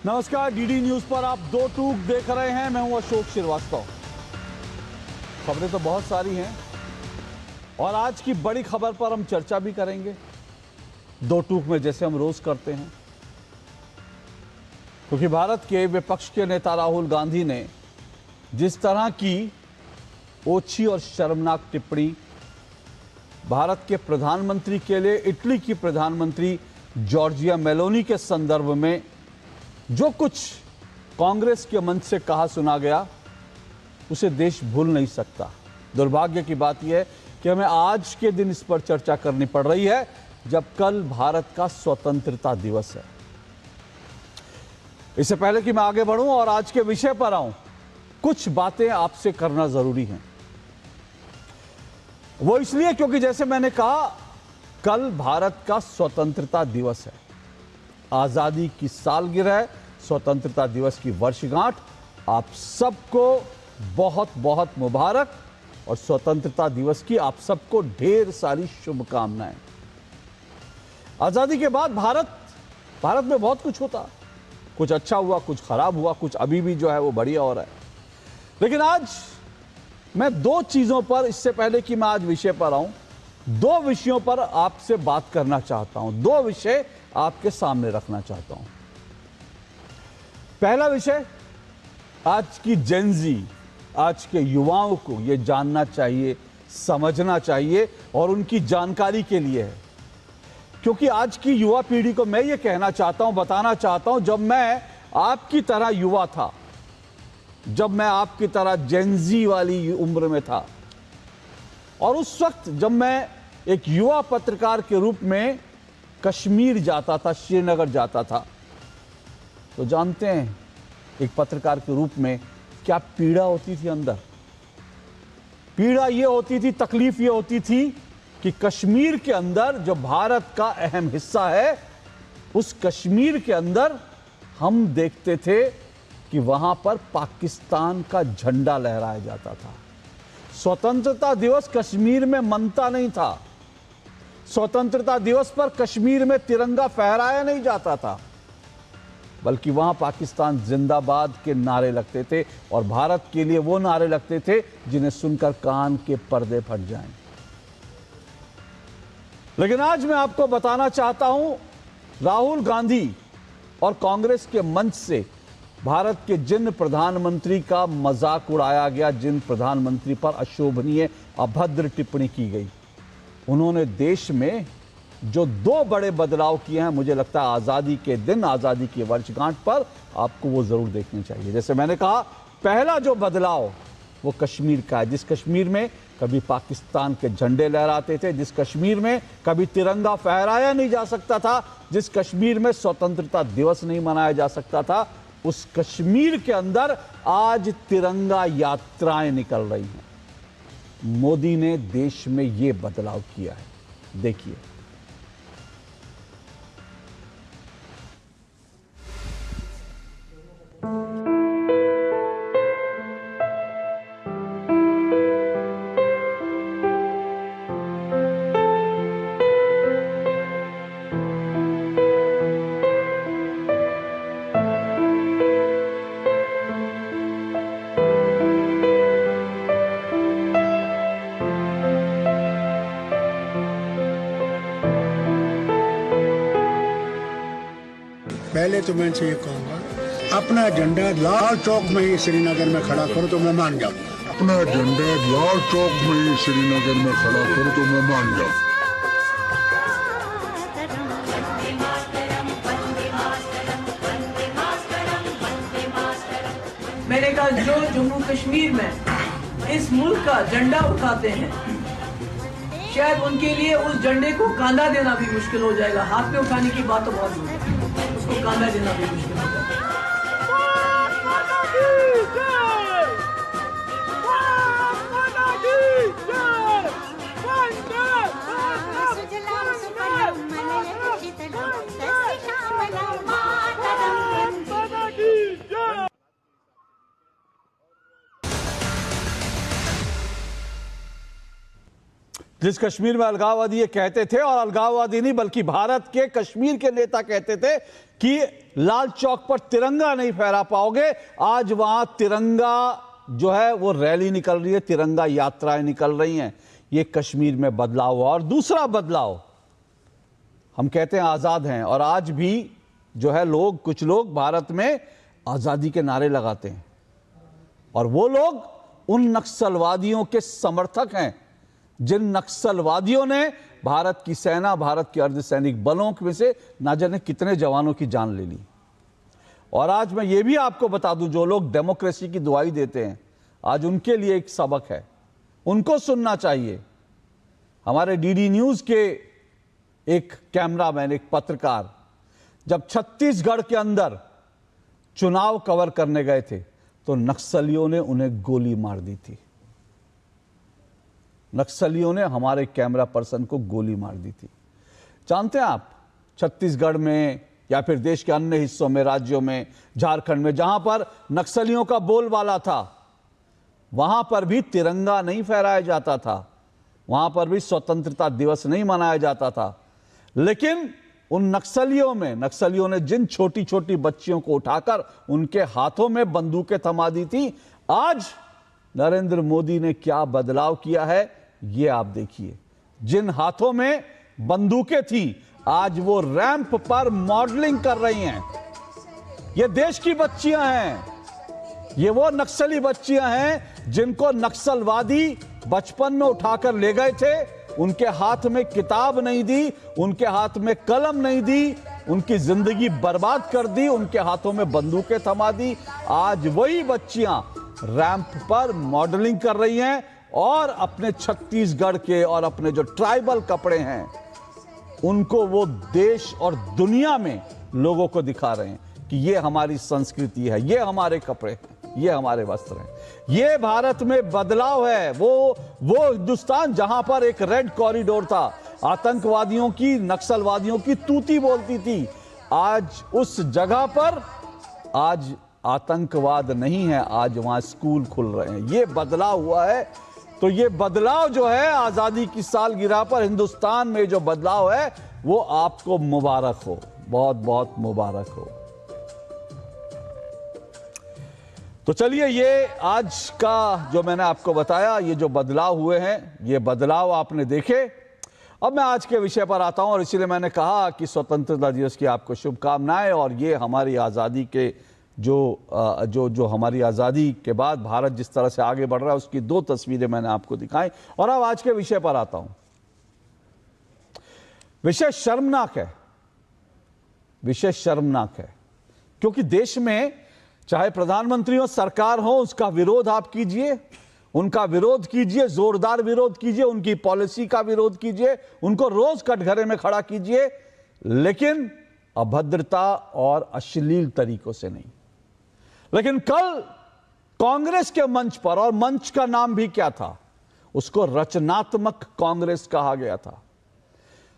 नमस्कार, DD news पर आप दो टूक देख रहे हैं। मैं हूं अशोक श्रीवास्तव। खबरें तो बहुत सारी हैं और आज की बड़ी खबर पर हम चर्चा भी करेंगे दो टूक में, जैसे हम रोज करते हैं। क्योंकि भारत के विपक्ष के नेता राहुल गांधी ने जिस तरह की ओछी और शर्मनाक टिप्पणी भारत के प्रधानमंत्री के लिए इटली की प्रधानमंत्री जॉर्जिया मेलोनी के संदर्भ में जो कुछ कांग्रेस के मंच से कहा सुना गया, उसे देश भूल नहीं सकता। दुर्भाग्य की बात यह है कि हमें आज के दिन इस पर चर्चा करनी पड़ रही है, जब कल भारत का स्वतंत्रता दिवस है। इससे पहले कि मैं आगे बढ़ूं और आज के विषय पर आऊं, कुछ बातें आपसे करना जरूरी है। वो इसलिए क्योंकि जैसे मैंने कहा, कल भारत का स्वतंत्रता दिवस है। आजादी की सालगिरह है, स्वतंत्रता दिवस की वर्षगांठ। आप सबको बहुत बहुत मुबारक और स्वतंत्रता दिवस की आप सबको ढेर सारी शुभकामनाएं। आजादी के बाद भारत में बहुत कुछ होता, कुछ अच्छा हुआ, कुछ खराब हुआ, कुछ अभी भी जो है वो बढ़िया हो रहा है। लेकिन आज मैं दो चीजों पर, इससे पहले कि मैं आज विषय पर आऊं, दो विषयों पर आपसे बात करना चाहता हूं। दो विषय आपके सामने रखना चाहता हूं। पहला विषय, आज की जेनजी, आज के युवाओं को यह जानना चाहिए, समझना चाहिए और उनकी जानकारी के लिए है। क्योंकि आज की युवा पीढ़ी को मैं ये कहना चाहता हूं, बताना चाहता हूं, जब मैं आपकी तरह युवा था, जब मैं आपकी तरह जेनजी वाली उम्र में था, और उस वक्त जब मैं एक युवा पत्रकार के रूप में कश्मीर जाता था, श्रीनगर जाता था, तो जानते हैं एक पत्रकार के रूप में क्या पीड़ा होती थी अंदर। पीड़ा ये होती थी, तकलीफ ये होती थी कि कश्मीर के अंदर जो भारत का अहम हिस्सा है, उस कश्मीर के अंदर हम देखते थे कि वहां पर पाकिस्तान का झंडा लहराया जाता था। स्वतंत्रता दिवस कश्मीर में मनता नहीं था। स्वतंत्रता दिवस पर कश्मीर में तिरंगा फहराया नहीं जाता था, बल्कि वहां पाकिस्तान जिंदाबाद के नारे लगते थे और भारत के लिए वो नारे लगते थे जिन्हें सुनकर कान के पर्दे फट जाएं। लेकिन आज मैं आपको बताना चाहता हूं, राहुल गांधी और कांग्रेस के मंच से भारत के जिन प्रधानमंत्री का मजाक उड़ाया गया, जिन प्रधानमंत्री पर अशोभनीय अभद्र टिप्पणी की गई, उन्होंने देश में जो दो बड़े बदलाव किए हैं, मुझे लगता है आजादी के दिन, आजादी की वर्षगांठ पर आपको वो जरूर देखने चाहिए। जैसे मैंने कहा, पहला जो बदलाव वो कश्मीर का है। जिस कश्मीर में कभी पाकिस्तान के झंडे लहराते थे, जिस कश्मीर में कभी तिरंगा फहराया नहीं जा सकता था, जिस कश्मीर में स्वतंत्रता दिवस नहीं मनाया जा सकता था, उस कश्मीर के अंदर आज तिरंगा यात्राएं निकल रही हैं। मोदी ने देश में यह बदलाव किया है। देखिए, पहले तो मैं इनसे ये कहूँगा, अपना झंडा लाल चौक में ही श्रीनगर में खड़ा करो तो मैं मान जाऊँ। अपना झंडा लाल चौक में ही श्रीनगर में खड़ा करो तो मैं मान जाऊँ। मैंने कहा, जो जम्मू कश्मीर में इस मुल्क का झंडा उठाते हैं, शायद उनके लिए उस झंडे को कांधा देना भी मुश्किल हो जाएगा। हाथ में उठाने की बात तो बहुत दूर है, उसको कांधा देना भी मुश्किल हो जाएगा। जिस कश्मीर में अलगाववादी ये कहते थे, और अलगाववादी नहीं बल्कि भारत के कश्मीर के नेता कहते थे कि लाल चौक पर तिरंगा नहीं फहरा पाओगे, आज वहां तिरंगा जो है वो रैली निकल रही है, तिरंगा यात्राएं निकल रही हैं। ये कश्मीर में बदलाव हुआ। और दूसरा बदलाव, हम कहते हैं आजाद हैं, और आज भी जो है लोग, कुछ लोग भारत में आजादी के नारे लगाते हैं, और वो लोग उन नक्सलवादियों के समर्थक हैं जिन नक्सलवादियों ने भारत की सेना, भारत के अर्धसैनिक बलों में से ना जाने कितने जवानों की जान ले ली। और आज मैं ये भी आपको बता दूं, जो लोग डेमोक्रेसी की दुहाई देते हैं, आज उनके लिए एक सबक है, उनको सुनना चाहिए। हमारे डीडी न्यूज के एक कैमरामैन, एक पत्रकार, जब छत्तीसगढ़ के अंदर चुनाव कवर करने गए थे तो नक्सलियों ने उन्हें गोली मार दी थी। नक्सलियों ने हमारे कैमरा पर्सन को गोली मार दी थी। जानते हैं आप, छत्तीसगढ़ में या फिर देश के अन्य हिस्सों में, राज्यों में, झारखंड में, जहां पर नक्सलियों का बोलबाला था, वहां पर भी तिरंगा नहीं फहराया जाता था, वहां पर भी स्वतंत्रता दिवस नहीं मनाया जाता था। लेकिन उन नक्सलियों ने जिन छोटी छोटी बच्चियों को उठाकर उनके हाथों में बंदूकें थमा दी थी, आज नरेंद्र मोदी ने क्या बदलाव किया है ये आप देखिए। जिन हाथों में बंदूकें थी, आज वो रैंप पर मॉडलिंग कर रही हैं। ये देश की बच्चियां हैं, ये वो नक्सली बच्चियां हैं जिनको नक्सलवादी बचपन में उठाकर ले गए थे। उनके हाथ में किताब नहीं दी, उनके हाथ में कलम नहीं दी, उनकी जिंदगी बर्बाद कर दी, उनके हाथों में बंदूकें थमा दी। आज वही बच्चियां रैंप पर मॉडलिंग कर रही हैं और अपने छत्तीसगढ़ के और अपने जो ट्राइबल कपड़े हैं उनको वो देश और दुनिया में लोगों को दिखा रहे हैं कि ये हमारी संस्कृति है, ये हमारे कपड़े हैं, ये हमारे वस्त्र हैं। ये भारत में बदलाव है। वो हिंदुस्तान जहां पर एक रेड कॉरिडोर था, आतंकवादियों की, नक्सलवादियों की तूती बोलती थी, आज उस जगह पर आज आतंकवाद नहीं है, आज वहां स्कूल खुल रहे हैं। ये बदलाव हुआ है। तो ये बदलाव जो है आजादी की सालगिरह पर हिंदुस्तान में जो बदलाव है वो आपको मुबारक हो, बहुत बहुत मुबारक हो। तो चलिए, ये आज का जो मैंने आपको बताया, ये जो बदलाव हुए हैं, ये बदलाव आपने देखे। अब मैं आज के विषय पर आता हूं, और इसीलिए मैंने कहा कि स्वतंत्रता दिवस की आपको शुभकामनाएं। और ये हमारी आज़ादी के जो हमारी आज़ादी के बाद भारत जिस तरह से आगे बढ़ रहा है उसकी दो तस्वीरें मैंने आपको दिखाई। और अब आज के विषय पर आता हूं। विषय शर्मनाक है, विषय शर्मनाक है, क्योंकि देश में चाहे प्रधानमंत्री हो, सरकार हो, उसका विरोध आप कीजिए, उनका विरोध कीजिए, जोरदार विरोध कीजिए, उनकी पॉलिसी का विरोध कीजिए, उनको रोज कटघरे में खड़ा कीजिए, लेकिन अभद्रता और अश्लील तरीकों से नहीं। लेकिन कल कांग्रेस के मंच पर, और मंच का नाम भी क्या था, उसको रचनात्मक कांग्रेस कहा गया था।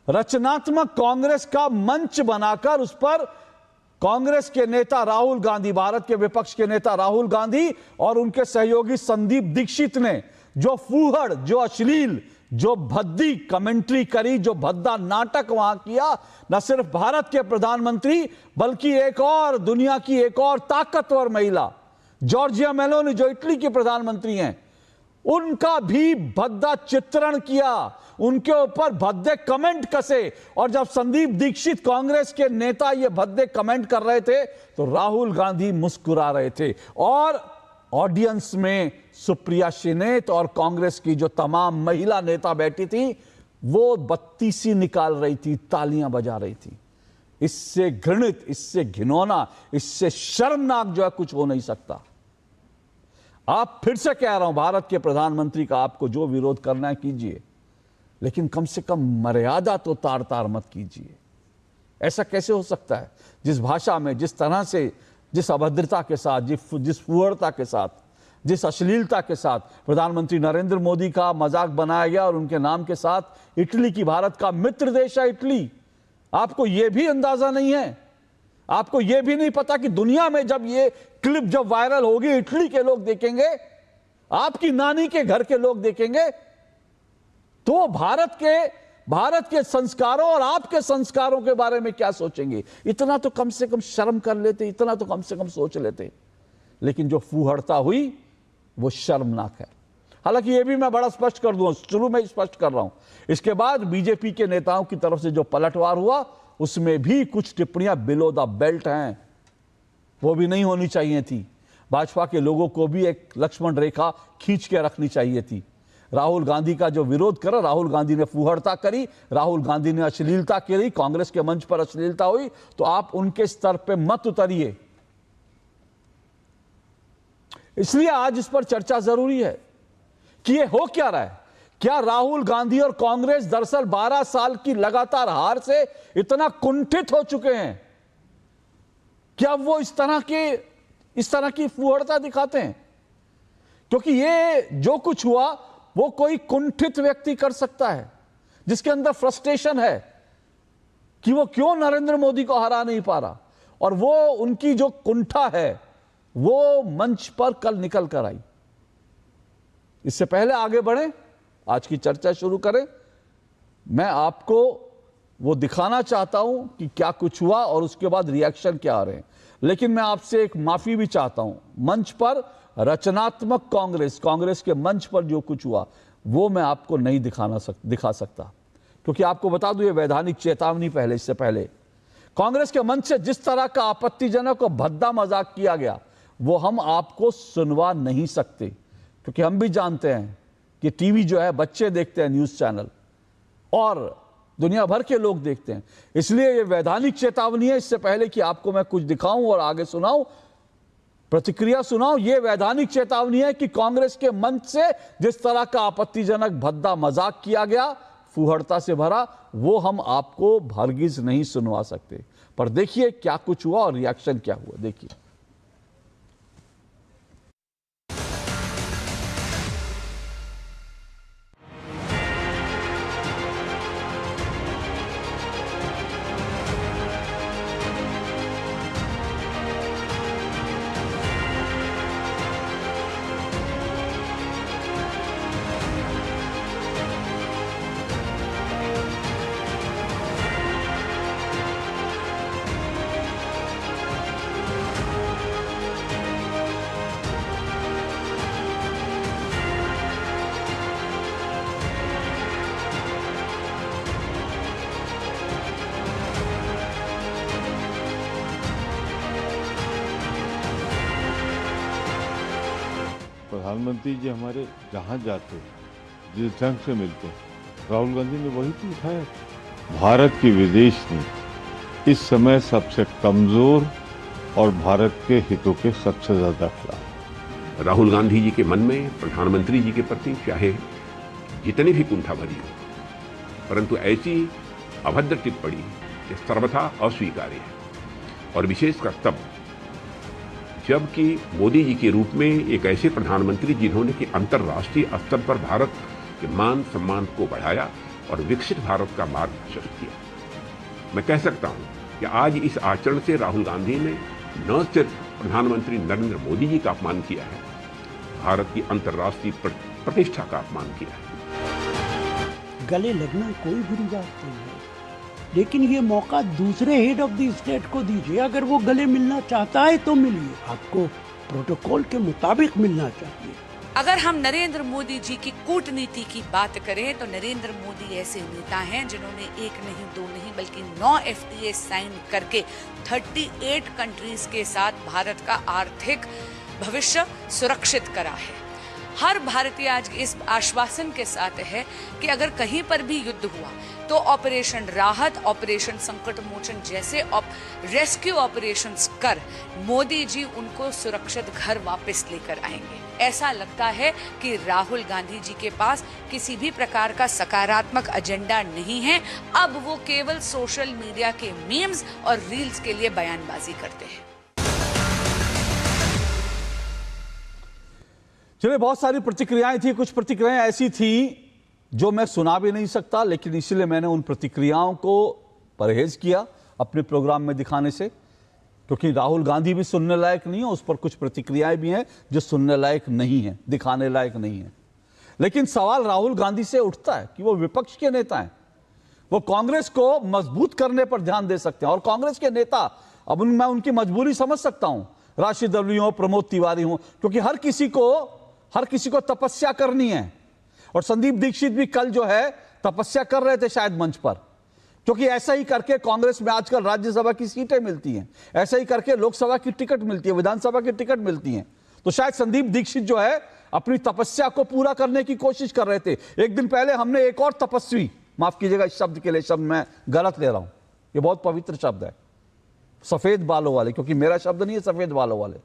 रचनात्मक कांग्रेस का मंच बनाकर उस पर कांग्रेस के नेता राहुल गांधी, भारत के विपक्ष के नेता राहुल गांधी और उनके सहयोगी संदीप दीक्षित ने जो फूहड़, जो अश्लील, जो भद्दी कमेंट्री करी, जो भद्दा नाटक वहां किया, न सिर्फ भारत के प्रधानमंत्री बल्कि एक और दुनिया की एक और ताकतवर महिला जॉर्जिया मेलोनी, जो इटली की प्रधानमंत्री हैं, उनका भी भद्दा चित्रण किया, उनके ऊपर भद्दे कमेंट कसे। और जब संदीप दीक्षित कांग्रेस के नेता ये भद्दे कमेंट कर रहे थे तो राहुल गांधी मुस्कुरा रहे थे, और ऑडियंस में सुप्रिया शिनेत और कांग्रेस की जो तमाम महिला नेता बैठी थी वो बत्तीसी निकाल रही थी, तालियां बजा रही थी। इससे घृणित, इससे घिनौना, इससे शर्मनाक जो है कुछ हो नहीं सकता। आप, फिर से कह रहा हूं, भारत के प्रधानमंत्री का आपको जो विरोध करना है कीजिए, लेकिन कम से कम मर्यादा तो तार तार मत कीजिए। ऐसा कैसे हो सकता है? जिस भाषा में, जिस तरह से, जिस अभद्रता के साथ, जिस फुहड़ता के साथ, जिस अश्लीलता के साथ प्रधानमंत्री नरेंद्र मोदी का मजाक बनाया गया और उनके नाम के साथ इटली की, भारत का मित्र देश है इटली, आपको यह भी अंदाजा नहीं है? आपको यह भी नहीं पता कि दुनिया में जब ये क्लिप जब वायरल होगी, इटली के लोग देखेंगे, आपकी नानी के घर के लोग देखेंगे, तो भारत के संस्कारों और आपके संस्कारों के बारे में क्या सोचेंगे? इतना तो कम से कम शर्म कर लेते, इतना तो कम से कम सोच लेते। लेकिन जो फूहड़ता हुई वो शर्मनाक है। हालांकि ये भी मैं बड़ा स्पष्ट कर दूं, शुरू में स्पष्ट कर रहा हूं, इसके बाद बीजेपी के नेताओं की तरफ से जो पलटवार हुआ उसमें भी कुछ टिप्पणियां बिलो द बेल्ट हैं, वो भी नहीं होनी चाहिए थी। भाजपा के लोगों को भी एक लक्ष्मण रेखा खींच के रखनी चाहिए थी। राहुल गांधी का जो विरोध करा, राहुल गांधी ने फूहड़ता करी, राहुल गांधी ने अश्लीलता करी, कांग्रेस के मंच पर अश्लीलता हुई, तो आप उनके स्तर पे मत उतरिए। इसलिए आज इस पर चर्चा जरूरी है कि ये हो क्या रहा है। क्या राहुल गांधी और कांग्रेस दरअसल 12 साल की लगातार हार से इतना कुंठित हो चुके हैं? क्या वो इस तरह की फूहड़ता दिखाते हैं? क्योंकि ये जो कुछ हुआ वो कोई कुंठित व्यक्ति कर सकता है, जिसके अंदर फ्रस्ट्रेशन है कि वो क्यों नरेंद्र मोदी को हरा नहीं पा रहा, और वो उनकी जो कुंठा है वो मंच पर कल निकल कर आई। इससे पहले आगे बढ़े, आज की चर्चा शुरू करें, मैं आपको वो दिखाना चाहता हूं कि क्या कुछ हुआ और उसके बाद रिएक्शन क्या आ रहे हैं। लेकिन मैं आपसे एक माफी भी चाहता हूं, मंच पर रचनात्मक कांग्रेस के मंच पर जो कुछ हुआ वो मैं आपको नहीं दिखा सकता, क्योंकि आपको बता दूं ये वैधानिक चेतावनी पहले, इससे पहले कांग्रेस के मंच से जिस तरह का आपत्तिजनक और भद्दा मजाक किया गया वो हम आपको सुनवा नहीं सकते, क्योंकि हम भी जानते हैं कि टीवी जो है बच्चे देखते हैं, न्यूज चैनल, और दुनिया भर के लोग देखते हैं। इसलिए ये वैधानिक चेतावनी है, इससे पहले कि आपको मैं कुछ दिखाऊं और आगे सुनाऊं, प्रतिक्रिया सुनाऊं, ये वैधानिक चेतावनी है कि कांग्रेस के मंच से जिस तरह का आपत्तिजनक भद्दा मजाक किया गया, फूहड़ता से भरा, वो हम आपको हरगिज नहीं सुनवा सकते। पर देखिए क्या कुछ हुआ और रिएक्शन क्या हुआ, देखिए। प्रधानमंत्री जी हमारे जहाँ जाते जिस ढंग से मिलते राहुल गांधी ने वही तो उठाया। भारत की विदेश नीति इस समय सबसे कमजोर और भारत के हितों के सबसे ज्यादा खिलाफ। राहुल गांधी जी के मन में प्रधानमंत्री जी के प्रति चाहे जितनी भी कुंठा भरी हो, परंतु ऐसी अभद्र टिप्पणी ये सर्वथा अस्वीकार्य है, और विशेषकर तब जबकि मोदी जी के रूप में एक ऐसे प्रधानमंत्री जिन्होंने कि अंतर्राष्ट्रीय स्तर पर भारत के मान सम्मान को बढ़ाया और विकसित भारत का मार्ग प्रशस्त किया। मैं कह सकता हूं कि आज इस आचरण से राहुल गांधी ने न सिर्फ प्रधानमंत्री नरेंद्र मोदी जी का अपमान किया है, भारत की अंतर्राष्ट्रीय प्रतिष्ठा का अपमान किया है। गले लगना कोई बुरी बात नहीं है, लेकिन ये मौका दूसरे हेड ऑफ द स्टेट को दीजिए। अगर वो गले मिलना चाहता है तो मिलिए, आपको प्रोटोकॉल के मुताबिक मिलना चाहिए। अगर हम नरेंद्र मोदी जी की कूटनीति की बात करें तो नरेंद्र मोदी ऐसे नेता हैं जिन्होंने एक नहीं दो नहीं बल्कि 9 FTA साइन करके 38 कंट्रीज के साथ भारत का आर्थिक भविष्य सुरक्षित करा है। हर भारतीय आज इस आश्वासन के साथ है कि अगर कहीं पर भी युद्ध हुआ तो ऑपरेशन राहत, ऑपरेशन संकट मोचन जैसे रेस्क्यू ऑपरेशंस कर मोदी जी उनको सुरक्षित घर वापस लेकर आएंगे। ऐसा लगता है कि राहुल गांधी जी के पास किसी भी प्रकार का सकारात्मक एजेंडा नहीं है। अब वो केवल सोशल मीडिया के मीम्स और रील्स के लिए बयानबाजी करते हैं। चलिए, बहुत सारी प्रतिक्रियाएं थी, कुछ प्रतिक्रियाएं ऐसी थी जो मैं सुना भी नहीं सकता, लेकिन इसलिए मैंने उन प्रतिक्रियाओं को परहेज किया अपने प्रोग्राम में दिखाने से, क्योंकि राहुल गांधी भी सुनने लायक नहीं है, उस पर कुछ प्रतिक्रियाएं भी हैं जो सुनने लायक नहीं है, दिखाने लायक नहीं है। लेकिन सवाल राहुल गांधी से उठता है कि वो विपक्ष के नेता हैं, वो कांग्रेस को मजबूत करने पर ध्यान दे सकते हैं। और कांग्रेस के नेता, अब मैं उनकी मजबूरी समझ सकता हूं, राशिद दलवी हो, प्रमोद तिवारी हो, क्योंकि हर किसी को तपस्या करनी है। और संदीप दीक्षित भी कल जो है तपस्या कर रहे थे शायद मंच पर, क्योंकि ऐसा ही करके कांग्रेस में आजकल राज्यसभा की सीटें मिलती हैं, ऐसा ही करके लोकसभा की टिकट मिलती है, विधानसभा की टिकट मिलती है। तो शायद संदीप दीक्षित जो है अपनी तपस्या को पूरा करने की कोशिश कर रहे थे। एक दिन पहले हमने एक और तपस्वी, माफ कीजिएगा इस शब्द के लिए, शब्द मैं गलत ले रहा हूं, ये बहुत पवित्र शब्द है, सफेद बालों वाले, क्योंकि मेरा शब्द नहीं है सफेद बालों वाले,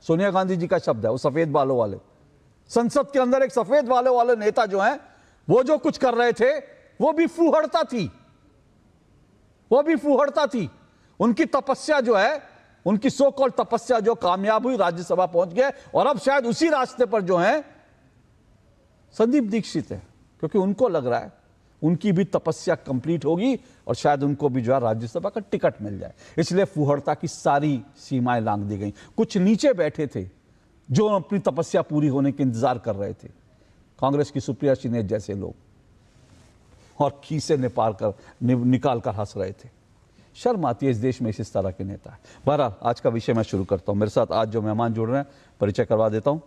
सोनिया गांधी जी का शब्द है, वो सफेद बालों वाले। संसद के अंदर एक सफेद बालों वाले नेता जो हैं, वो जो कुछ कर रहे थे वो भी फूहड़ता थी, उनकी तपस्या जो है, उनकी सो कॉल तपस्या जो कामयाब हुई, राज्यसभा पहुंच गए। और अब शायद उसी रास्ते पर जो है संदीप दीक्षित है, क्योंकि उनको लग रहा है उनकी भी तपस्या कंप्लीट होगी और शायद उनको भी जो है राज्यसभा का टिकट मिल जाए। इसलिए फूहड़ता की सारी सीमाएं लांघ दी गई। कुछ नीचे बैठे थे जो अपनी तपस्या पूरी होने के इंतजार कर रहे थे, कांग्रेस की सुप्रिया सिन्हा जैसे लोग, और खीसे निकाल कर हंस रहे थे। शर्म आती है इस देश में इस तरह के नेता है। बहरहाल आज का विषय मैं शुरू करता हूं। मेरे साथ आज जो मेहमान जुड़ रहे हैं परिचय करवा देता हूं।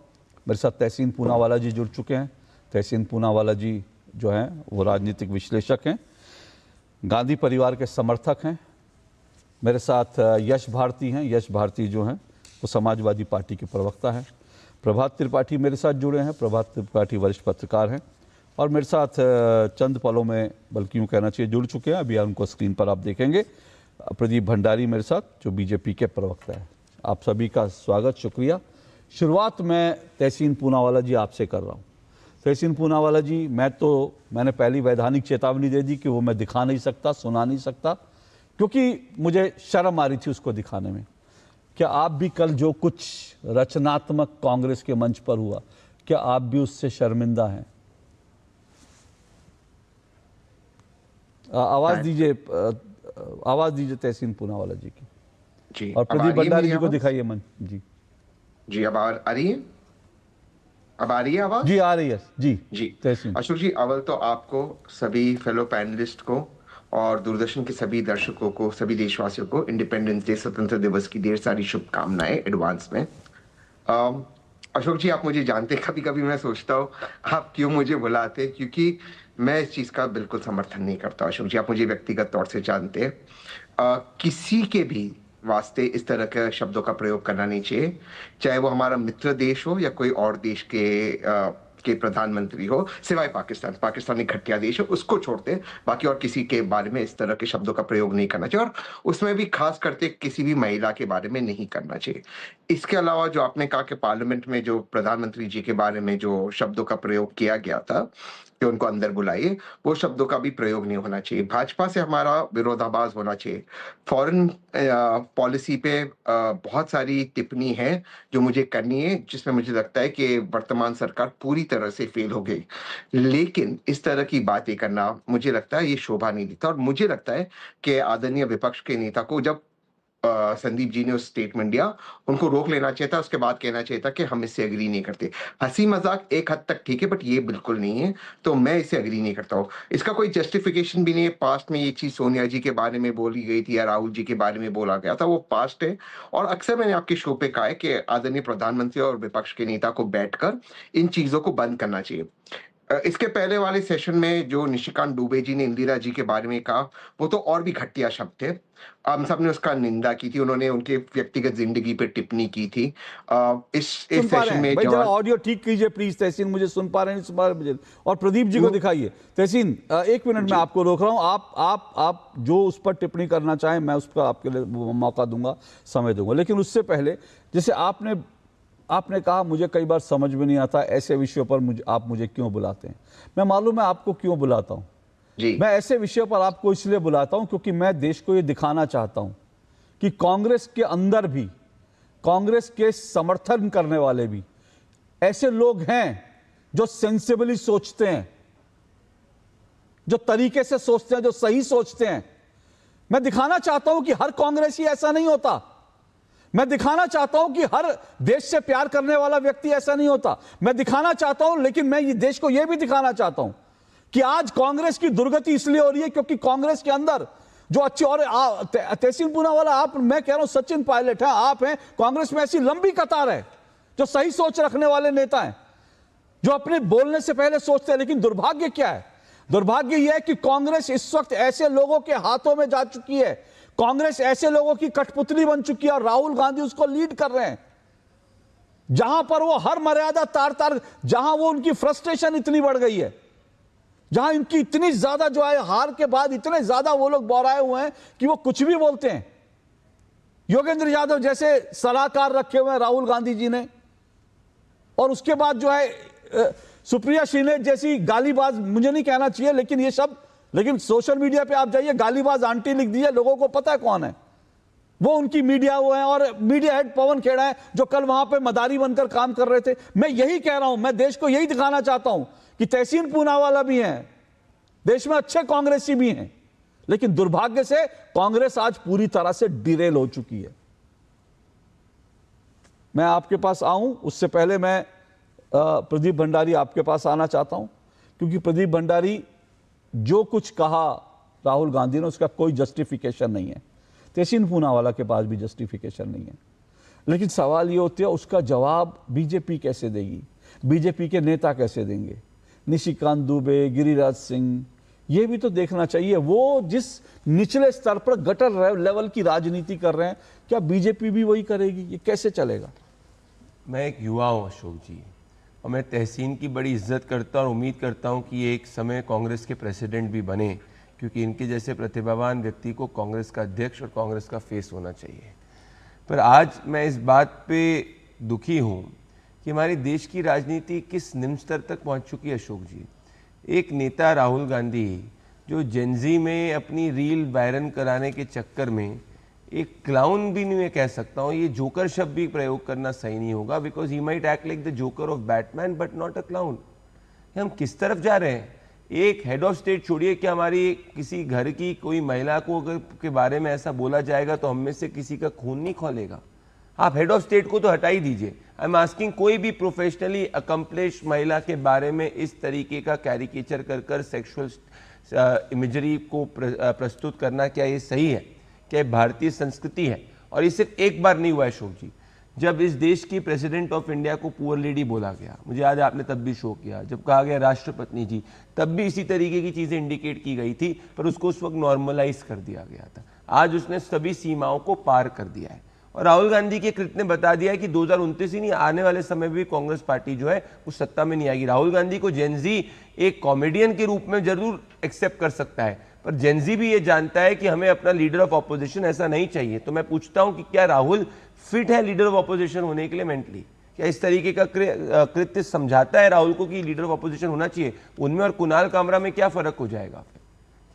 मेरे साथ तहसीन पूनावाला जी जुड़ चुके हैं। तहसीन पूनावाला जी जो हैं वो राजनीतिक विश्लेषक हैं, गांधी परिवार के समर्थक हैं। मेरे साथ यश भारती हैं। यश भारती जो हैं वो समाजवादी पार्टी के प्रवक्ता हैं। प्रभात त्रिपाठी मेरे साथ जुड़े हैं। प्रभात त्रिपाठी वरिष्ठ पत्रकार हैं। और मेरे साथ चंद पलों में, बल्कि यूँ कहना चाहिए जुड़ चुके हैं, अभी उनको स्क्रीन पर आप देखेंगे, प्रदीप भंडारी मेरे साथ जो बीजेपी के प्रवक्ता है। आप सभी का स्वागत, शुक्रिया। शुरुआत मैं तहसीन पूनावाला जी आपसे कर रहा हूँ। तहसीन पूनावाला जी, मैंने पहली वैधानिक चेतावनी दे दी कि वो मैं दिखा नहीं सकता, सुना नहीं सकता, क्योंकि मुझे शर्म आ रही थी उसको दिखाने में। क्या आप भी कल जो कुछ रचनात्मक कांग्रेस के मंच पर हुआ, क्या आप भी उससे शर्मिंदा हैं? आवाज दीजिए तहसीन पूनावाला जी की जी। और प्रदीप भंडारी जी को दिखाइए मन जी। अब आ रही है? अब आ रही है आवाज? जी आ रही है जी। तहसीन अशोक जी, अव्वल तो आपको, सभी फेलो पैनलिस्ट को और दूरदर्शन के सभी दर्शकों को, सभी देशवासियों को इंडिपेंडेंस डे, स्वतंत्र दिवस की ढेर सारी शुभकामनाएं एडवांस में। अशोक जी, आप मुझे जानते, कभी कभी मैं सोचता हूँ आप क्यों मुझे बुलाते, क्योंकि मैं इस चीज का बिल्कुल समर्थन नहीं करता। अशोक जी, आप मुझे व्यक्तिगत तौर से जानते हैं, किसी के भी वास्ते इस तरह के शब्दों का प्रयोग करना नहीं चाहिए, चाहे वो हमारा मित्र देश हो या कोई और देश के प्रधानमंत्री हो, सिवाय पाकिस्तान एक घटिया देश है, उसको छोड़ते, बाकी और किसी के बारे में इस तरह के शब्दों का प्रयोग नहीं करना चाहिए, और उसमें भी खास करते किसी भी महिला के बारे में नहीं करना चाहिए। इसके अलावा जो आपने कहा कि पार्लियामेंट में जो प्रधानमंत्री जी के बारे में जो शब्दों का प्रयोग किया गया था कि उनको अंदर बुलाइए, वो शब्दों का भी प्रयोग नहीं होना चाहिए। भाजपा से हमारा विरोधाभास होना चाहिए। फॉरेन पॉलिसी पे बहुत सारी टिप्पणी है जो मुझे करनी है, जिसमें मुझे लगता है कि वर्तमान सरकार पूरी तरह से फेल हो गई, लेकिन इस तरह की बातें करना मुझे लगता है ये शोभा नहीं देता। और मुझे लगता है कि आदरणीय विपक्ष के नेता को जब संदीप जी ने उस स्टेटमेंट दिया, उनको रोक लेना चाहिए था, उसके बाद कहना चाहिए था कि हम इससे एग्री नहीं करते। हंसी मजाक एक हद तक ठीक है, बट ये बिल्कुल नहीं है, तो मैं इससे एग्री नहीं करता हूँ। इसका कोई जस्टिफिकेशन भी नहीं है। पास्ट में ये चीज सोनिया जी के बारे में बोली गई थी या राहुल जी के बारे में बोला गया था, वो पास्ट है। और अक्सर मैंने आपके शो पे कहा है कि आदरणीय प्रधानमंत्री और विपक्ष के नेता को बैठकर इन चीजों को बंद करना चाहिए। इसके पहले वाले सेशन में जो निशिकांत दुबे जी ने इंदिरा जी के बारे में कहा, वो तो और भी घटिया शब्द थे। हम सब ने उसका निंदा की थी, उन्होंने उनके व्यक्तिगत जिंदगी पे टिप्पणी की थी। इस सेशन में जरा ऑडियो ठीक कीजिए प्लीज तहसीन, मुझे सुन पा रहे हैं, सुन पा रहे हैं। और प्रदीप जी को दिखाइए। तहसीन, एक मिनट में आपको रोक रहा हूं। आप जो उस पर टिप्पणी करना चाहें, मैं उस पर आपके लिए मौका दूंगा, समय दूंगा, लेकिन उससे पहले जैसे आपने कहा, मुझे कई बार समझ में नहीं आता ऐसे विषयों पर आप मुझे क्यों बुलाते हैं। मैं मालूम है आपको क्यों बुलाता हूं जी। मैं ऐसे विषयों पर आपको इसलिए बुलाता हूं क्योंकि मैं देश को ये दिखाना चाहता हूं कि कांग्रेस के अंदर भी, कांग्रेस के समर्थन करने वाले भी ऐसे लोग हैं जो सेंसिबली सोचते हैं, जो तरीके से सोचते हैं, जो सही सोचते हैं। मैं दिखाना चाहता हूं कि हर कांग्रेसी ऐसा नहीं होता। मैं दिखाना चाहता हूं कि हर देश से प्यार करने वाला व्यक्ति ऐसा नहीं होता। मैं दिखाना चाहता हूं, लेकिन मैं ये देश को यह भी दिखाना चाहता हूं कि आज कांग्रेस की दुर्गति इसलिए हो रही है क्योंकि कांग्रेस के अंदर जो अच्छे और तहसीन पूनावाला, आप, मैं कह रहा हूं सचिन पायलट है, आप हैं, कांग्रेस में ऐसी लंबी कतार है जो सही सोच रखने वाले नेता हैं, जो अपने बोलने से पहले सोचते हैं। लेकिन दुर्भाग्य क्या है? दुर्भाग्य यह है कि कांग्रेस इस वक्त ऐसे लोगों के हाथों में जा चुकी है, कांग्रेस ऐसे लोगों की कठपुतली बन चुकी है और राहुल गांधी उसको लीड कर रहे हैं। जहां पर वो हर मर्यादा तार तार, जहां वो उनकी फ्रस्ट्रेशन इतनी बढ़ गई है, जहां इनकी इतनी ज्यादा जो है हार के बाद इतने ज्यादा वो लोग बौराए हुए हैं कि वो कुछ भी बोलते हैं। योगेंद्र यादव जैसे सलाहकार रखे हुए हैं राहुल गांधी जी ने, और उसके बाद जो है सुप्रिया श्रीनेत जैसी गालीबाज, मुझे नहीं कहना चाहिए लेकिन ये सब, लेकिन सोशल मीडिया पे आप जाइए, गालीबाज आंटी लिख दीजिए, लोगों को पता है कौन है वो, उनकी मीडिया वो है। और मीडिया हेड पवन खेड़ा है जो कल वहां पे मदारी बनकर काम कर रहे थे। मैं यही कह रहा हूं, मैं देश को यही दिखाना चाहता हूं कि तहसीन पूनावाला भी हैं, देश में अच्छे कांग्रेसी भी हैं, लेकिन दुर्भाग्य से कांग्रेस आज पूरी तरह से डिरेल हो चुकी है। मैं आपके पास आऊं उससे पहले मैं प्रदीप भंडारी आपके पास आना चाहता हूं, क्योंकि प्रदीप भंडारी जो कुछ कहा राहुल गांधी ने उसका कोई जस्टिफिकेशन नहीं है, तहसीन पूनावाला के पास भी जस्टिफिकेशन नहीं है। लेकिन सवाल ये होता है उसका जवाब बीजेपी कैसे देगी, बीजेपी के नेता कैसे देंगे, निशिकांत दुबे, गिरिराज सिंह, ये भी तो देखना चाहिए। वो जिस निचले स्तर पर गटर लेवल की राजनीति कर रहे हैं, क्या बीजेपी भी वही करेगी? ये कैसे चलेगा? मैं एक युवा हूँ अशोक जी, और मैं तहसीन की बड़ी इज्जत करता हूँ और उम्मीद करता हूँ कि ये एक समय कांग्रेस के प्रेसिडेंट भी बने, क्योंकि इनके जैसे प्रतिभावान व्यक्ति को कांग्रेस का अध्यक्ष और कांग्रेस का फेस होना चाहिए। पर आज मैं इस बात पे दुखी हूँ कि हमारे देश की राजनीति किस निम्न स्तर तक पहुँच चुकी है अशोक जी। एक नेता राहुल गांधी जो जेनजी में अपनी रील वायरल कराने के चक्कर में एक क्लाउन भी नहीं मैं कह सकता हूँ, ये जोकर शब्द भी प्रयोग करना सही नहीं होगा, because he might act like the joker of Batman but not a clown. हम किस तरफ जा रहे हैं? एक हेड ऑफ स्टेट छोड़िए कि हमारी किसी घर की कोई महिला को अगर के बारे में ऐसा बोला जाएगा तो हम में से किसी का खून नहीं खौलेगा। आप हेड ऑफ स्टेट को तो हटा ही दीजिए, आई एम आस्किंग कोई भी प्रोफेशनली अकम्प्लिश महिला के बारे में इस तरीके का कैरिकेचर कर सेक्सुअल इमेजरी को प्रस्तुत करना, क्या ये सही है? क्या भारतीय संस्कृति है? और ये सिर्फ एक बार नहीं हुआ अशोक जी, जब इस देश की प्रेसिडेंट ऑफ इंडिया को पुअर लेडी बोला गया, मुझे याद है आपने तब भी शो किया, जब कहा गया राष्ट्रपति जी, तब भी इसी तरीके की चीजें इंडिकेट की गई थी, पर उसको उस वक्त नॉर्मलाइज कर दिया गया था। आज उसने सभी सीमाओं को पार कर दिया है और राहुल गांधी के कृत्य ने बता दिया है कि 2029 ही नहीं, आने वाले समय में भी कांग्रेस पार्टी जो है वो सत्ता में नहीं आएगी। राहुल गांधी को जेनजी एक कॉमेडियन के रूप में जरूर एक्सेप्ट कर सकता है, पर जेनजी भी ये जानता है कि हमें अपना लीडर ऑफ ऑपोजिशन ऐसा नहीं चाहिए। तो मैं पूछता हूं कि क्या राहुल फिट है लीडर ऑफ ऑपोजिशन होने के लिए मेंटली? क्या इस तरीके का कृत्य समझाता है राहुल को कि लीडर ऑफ ऑपोजिशन होना चाहिए? उनमें और कुणाल कामरा में क्या फर्क हो जाएगा?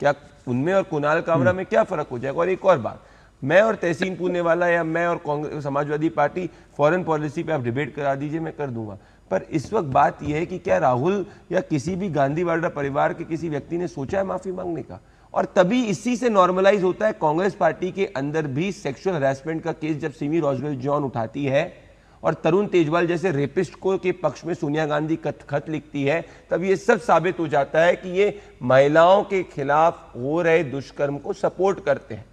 क्या उनमें और कुणाल कामरा में क्या फर्क हो जाएगा? और एक और बात, मैं और तहसीन पूनावाला या मैं और Congress Samajwadi party foreign policy पे आप डिबेट करा दीजिए, मैं कर दूंगा, पर इस वक्त बात यह है कि क्या राहुल या किसी भी गांधी वाड्रा परिवार के किसी व्यक्ति ने सोचा है माफी मांगने का? और तभी इसी से नॉर्मलाइज होता है कांग्रेस पार्टी के अंदर भी सेक्सुअल हरासमेंट का केस जब सिमी रोजबेल जॉन उठाती है और तरुण तेजवाल जैसे रेपिस्ट को के पक्ष में सोनिया गांधी खत लिखती है, तब ये सब साबित हो जाता है कि ये महिलाओं के खिलाफ हो रहे दुष्कर्म को सपोर्ट करते हैं।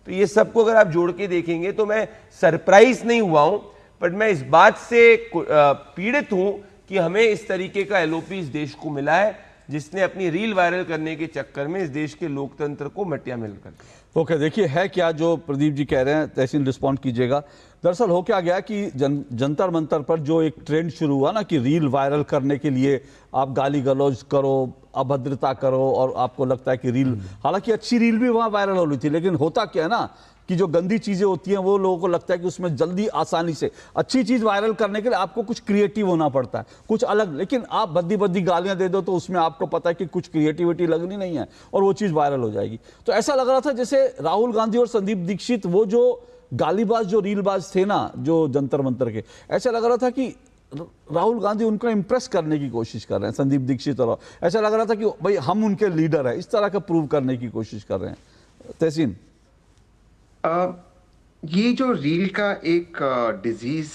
तो ये सबको अगर आप जोड़ के देखेंगे तो मैं सरप्राइज नहीं हुआ हूं, बट मैं इस बात से पीड़ित हूं कि हमें इस तरीके का एलओपी इस देश को मिला है, जिसने अपनी रील वायरल करने के चक्कर में इस देश के लोकतंत्र को मटिया मिल कर दिया। ओके, देखिए है क्या जो प्रदीप जी कह रहे हैं, तहसीन रिस्पॉन्ड कीजिएगा। दरअसल हो क्या गया कि जंतर मंतर पर जो एक ट्रेंड शुरू हुआ ना कि रील वायरल करने के लिए आप गाली गलौज करो, अभद्रता करो, और आपको लगता है कि रील, हालांकि अच्छी रील भी वहां वायरल हो रही थी, लेकिन होता क्या है ना कि जो गंदी चीजें होती हैं वो लोगों को लगता है कि उसमें जल्दी आसानी से अच्छी चीज वायरल करने के लिए आपको कुछ क्रिएटिव होना पड़ता है, कुछ अलग। लेकिन आप बद्दी बद्दी गालियां दे दो तो उसमें आपको पता है कि कुछ क्रिएटिविटी लगनी नहीं है और वो चीज वायरल हो जाएगी। तो ऐसा लग रहा था जैसे राहुल गांधी और संदीप दीक्षित, वो जो गालीबाज जो रीलबाज थे ना जो जंतर मंतर के, ऐसा लग रहा था कि राहुल गांधी उनको इंप्रेस करने की कोशिश कर रहे हैं, संदीप दीक्षित, और ऐसा लग रहा था कि भाई हम उनके लीडर हैं, इस तरह का प्रूव करने की कोशिश कर रहे हैं। तहसीन, ये जो रील का एक डिजीज,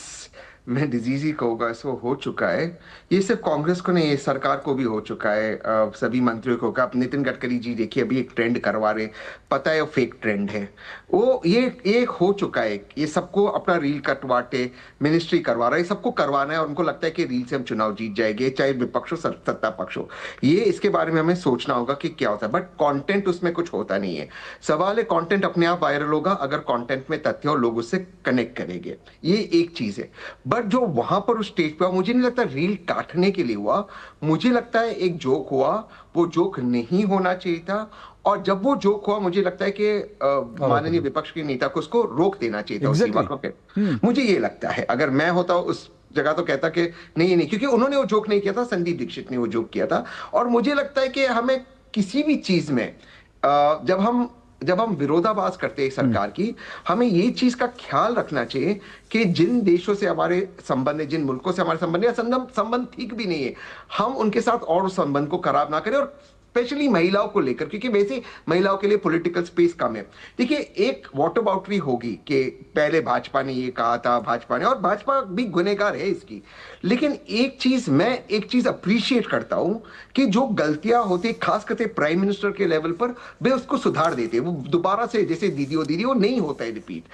मैं डिजीज ही कहूँगा, इसको हो चुका है। ये सिर्फ कांग्रेस को नहीं, ये सरकार को भी हो चुका है, सभी मंत्रियों को। आप नितिन गडकरी जी देखिए, अभी एक ट्रेंड करवा रहे, पता है वो फेक ट्रेंड है, वो ये हो चुका है। ये सबको अपना रील कटवाटे मिनिस्ट्री करवा रहा है, सबको करवाना है और उनको लगता है कि रील से हम चुनाव जीत जाएंगे, चाहे विपक्ष हो सत्ता पक्ष हो। ये इसके बारे में हमें सोचना होगा कि क्या होता है, बट कंटेंट उसमें कुछ होता नहीं है। सवाल है कंटेंट अपने आप वायरल होगा अगर कंटेंट में तथ्य और लोग उससे कनेक्ट करेंगे, ये एक चीज है। बट जो वहां पर उस स्टेज पे, मुझे नहीं लगता रील काटने के लिए हुआ, मुझे लगता है एक जोक हुआ, वो जोक नहीं होना चाहिए था। और जब वो जोक हुआ, मुझे लगता है कि माननीय विपक्ष के नेता को उसको रोक देना चाहिए था, उस सीमा को। मुझे ये लगता है, अगर मैं होता उस जगह तो कहता कि नहीं, क्योंकि उन्होंने वो जोक नहीं किया था, संदीप दीक्षित ने वो जोक किया था। और मुझे लगता है कि हमें किसी भी चीज में जब हम विरोधाभास करते हैं सरकार की, हमें ये चीज का ख्याल रखना चाहिए कि जिन देशों से हमारे संबंध है, जिन मुल्कों से हमारे संबंध है, संबंध ठीक भी नहीं है, हम उनके साथ और उस संबंध को खराब ना करें। और स्पेशली महिलाओं को लेकर, क्योंकि वैसे महिलाओं के लिए पॉलिटिकल स्पेस कम है। देखिए, एक वॉटर बाउटरी होगी कि पहले भाजपा ने ये कहा था, भाजपा ने, और भाजपा भी गुनहगार है इसकी। लेकिन एक चीज अप्रिशिएट करता हूं कि जो गलतियां होती, खास करके प्राइम मिनिस्टर के लेवल पर, वे उसको सुधार देते, वो दोबारा से जैसे दीदी वो नहीं होता है रिपीट।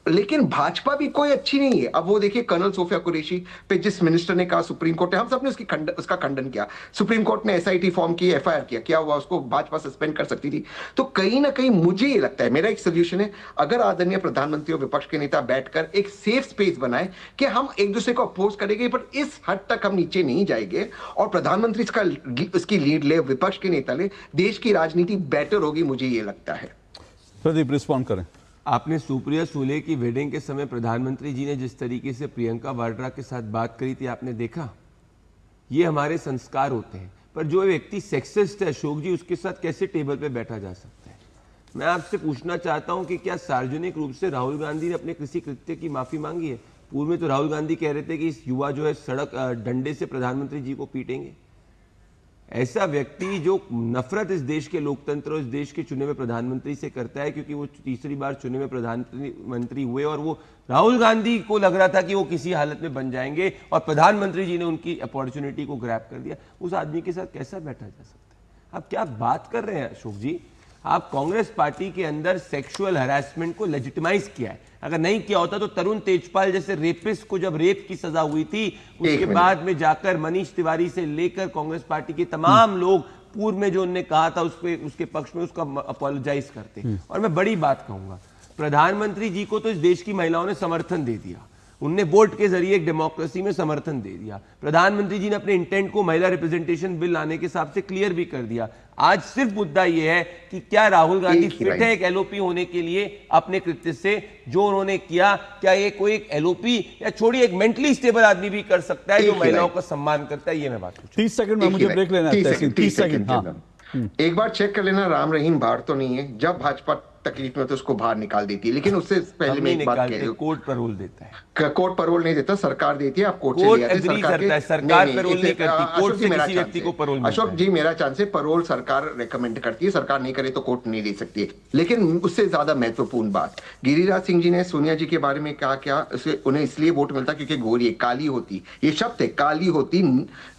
लेकिन भाजपा भी कोई अच्छी नहीं है। अब वो देखिए, कर्नल सोफिया कुरैशी पे जिस मिनिस्टर ने कहा सुप्रीम कोर्ट ने, हम सब ने उसका खंडन किया, सुप्रीम कोर्ट ने एसआईटी फॉर्म की, एफआईआर किया, क्या हुआ, उसको भाजपा सस्पेंड कर सकती थी। तो कहीं ना कहीं मुझे ये लगता है, मेरा एक सोल्यूशन है, अगर आदरणीय प्रधानमंत्री और विपक्ष के नेता बैठकर एक सेफ स्पेस बनाए कि हम एक दूसरे को अपोज करेंगे, पर इस हद तक हम नीचे नहीं जाएंगे, और प्रधानमंत्री इसकी लीड ले, विपक्ष के नेता ले, देश की राजनीति बेटर होगी, मुझे ये लगता है। प्रदीप, रिस्पॉन्ड करें। आपने सुप्रिया सुले की वेडिंग के समय प्रधानमंत्री जी ने जिस तरीके से प्रियंका वाड्रा के साथ बात करी थी, आपने देखा? ये हमारे संस्कार होते हैं। पर जो व्यक्ति सेक्सिस्ट है अशोक जी, उसके साथ कैसे टेबल पे बैठा जा सकता है? मैं आपसे पूछना चाहता हूं कि क्या सार्वजनिक रूप से राहुल गांधी ने अपने किसी कृत्य की माफी मांगी है? पूर्व में तो राहुल गांधी कह रहे थे कि इस युवा जो है सड़क डंडे से प्रधानमंत्री जी को पीटेंगे। ऐसा व्यक्ति जो नफरत इस देश के लोकतंत्र और इस देश के चुने हुए प्रधानमंत्री से करता है, क्योंकि वो तीसरी बार चुने हुए प्रधानमंत्री हुए और वो राहुल गांधी को लग रहा था कि वो किसी हालत में बन जाएंगे और प्रधानमंत्री जी ने उनकी अपॉर्चुनिटी को ग्रैब कर दिया, उस आदमी के साथ कैसा बैठा जा सकता है? आप क्या बात कर रहे हैं अशोक जी? आप कांग्रेस पार्टी के अंदर सेक्सुअल हैरेसमेंट को लेजिटिमाइज किया है। अगर नहीं किया होता तो तरुण तेजपाल जैसे रेपिस्ट को जब रेप की सजा हुई थी, उसके बाद में जाकर मनीष तिवारी से लेकर कांग्रेस पार्टी के तमाम लोग पूर्व में जो उन्होंने कहा था उसके पक्ष में उसका अपोलोजाइज करते। और मैं बड़ी बात कहूंगा, प्रधानमंत्री जी को तो इस देश की महिलाओं ने समर्थन दे दिया, उनने वोट के जरिए एक डेमोक्रेसी में समर्थन दे दिया। प्रधानमंत्री जी ने अपने इंटेंट को महिला रिप्रेजेंटेशन बिल लाने के हिसाब से क्लियर भी कर दिया। आज सिर्फ मुद्दा यह है कि क्या राहुल गांधी फिट है एक एलओपी होने के लिए अपने कृत्य से जो उन्होंने किया? क्या ये कोई एक एलओपी या छोड़िए एक मेंटली स्टेबल आदमी भी कर सकता है जो महिलाओं का सम्मान करता है? ये मैं बात पूछूं। 30 सेकंड में मुझे ब्रेक लेना है। 30 सेकंड। एक बार चेक कर लेना, राम रहीम बाहर तो नहीं है। जब भाजपा तकलीफ में तो उसको बाहर निकाल देती है, लेकिन उससे पहले मैं एक बात कह दूं, कोर्ट पैरोल देता है। कोर्ट पैरोल नहीं देता, सरकार देती है। आप कोर्ट से ले आते, सरकार पैरोल नहीं करती, कोर्ट से किसी व्यक्ति को पैरोल मिलता है। अशोक जी, मेरा चांस है, पैरोल सरकार रेकमेंड करती है, सरकार नहीं करे तो कोर्ट नहीं दे सकती है। लेकिन उससे ज्यादा महत्वपूर्ण बात, गिरिराज सिंह जी ने सोनिया जी के बारे में कहा, क्या उन्हें इसलिए वोट मिलता क्योंकि गोरी काली होती, ये शब्द है, काली होती,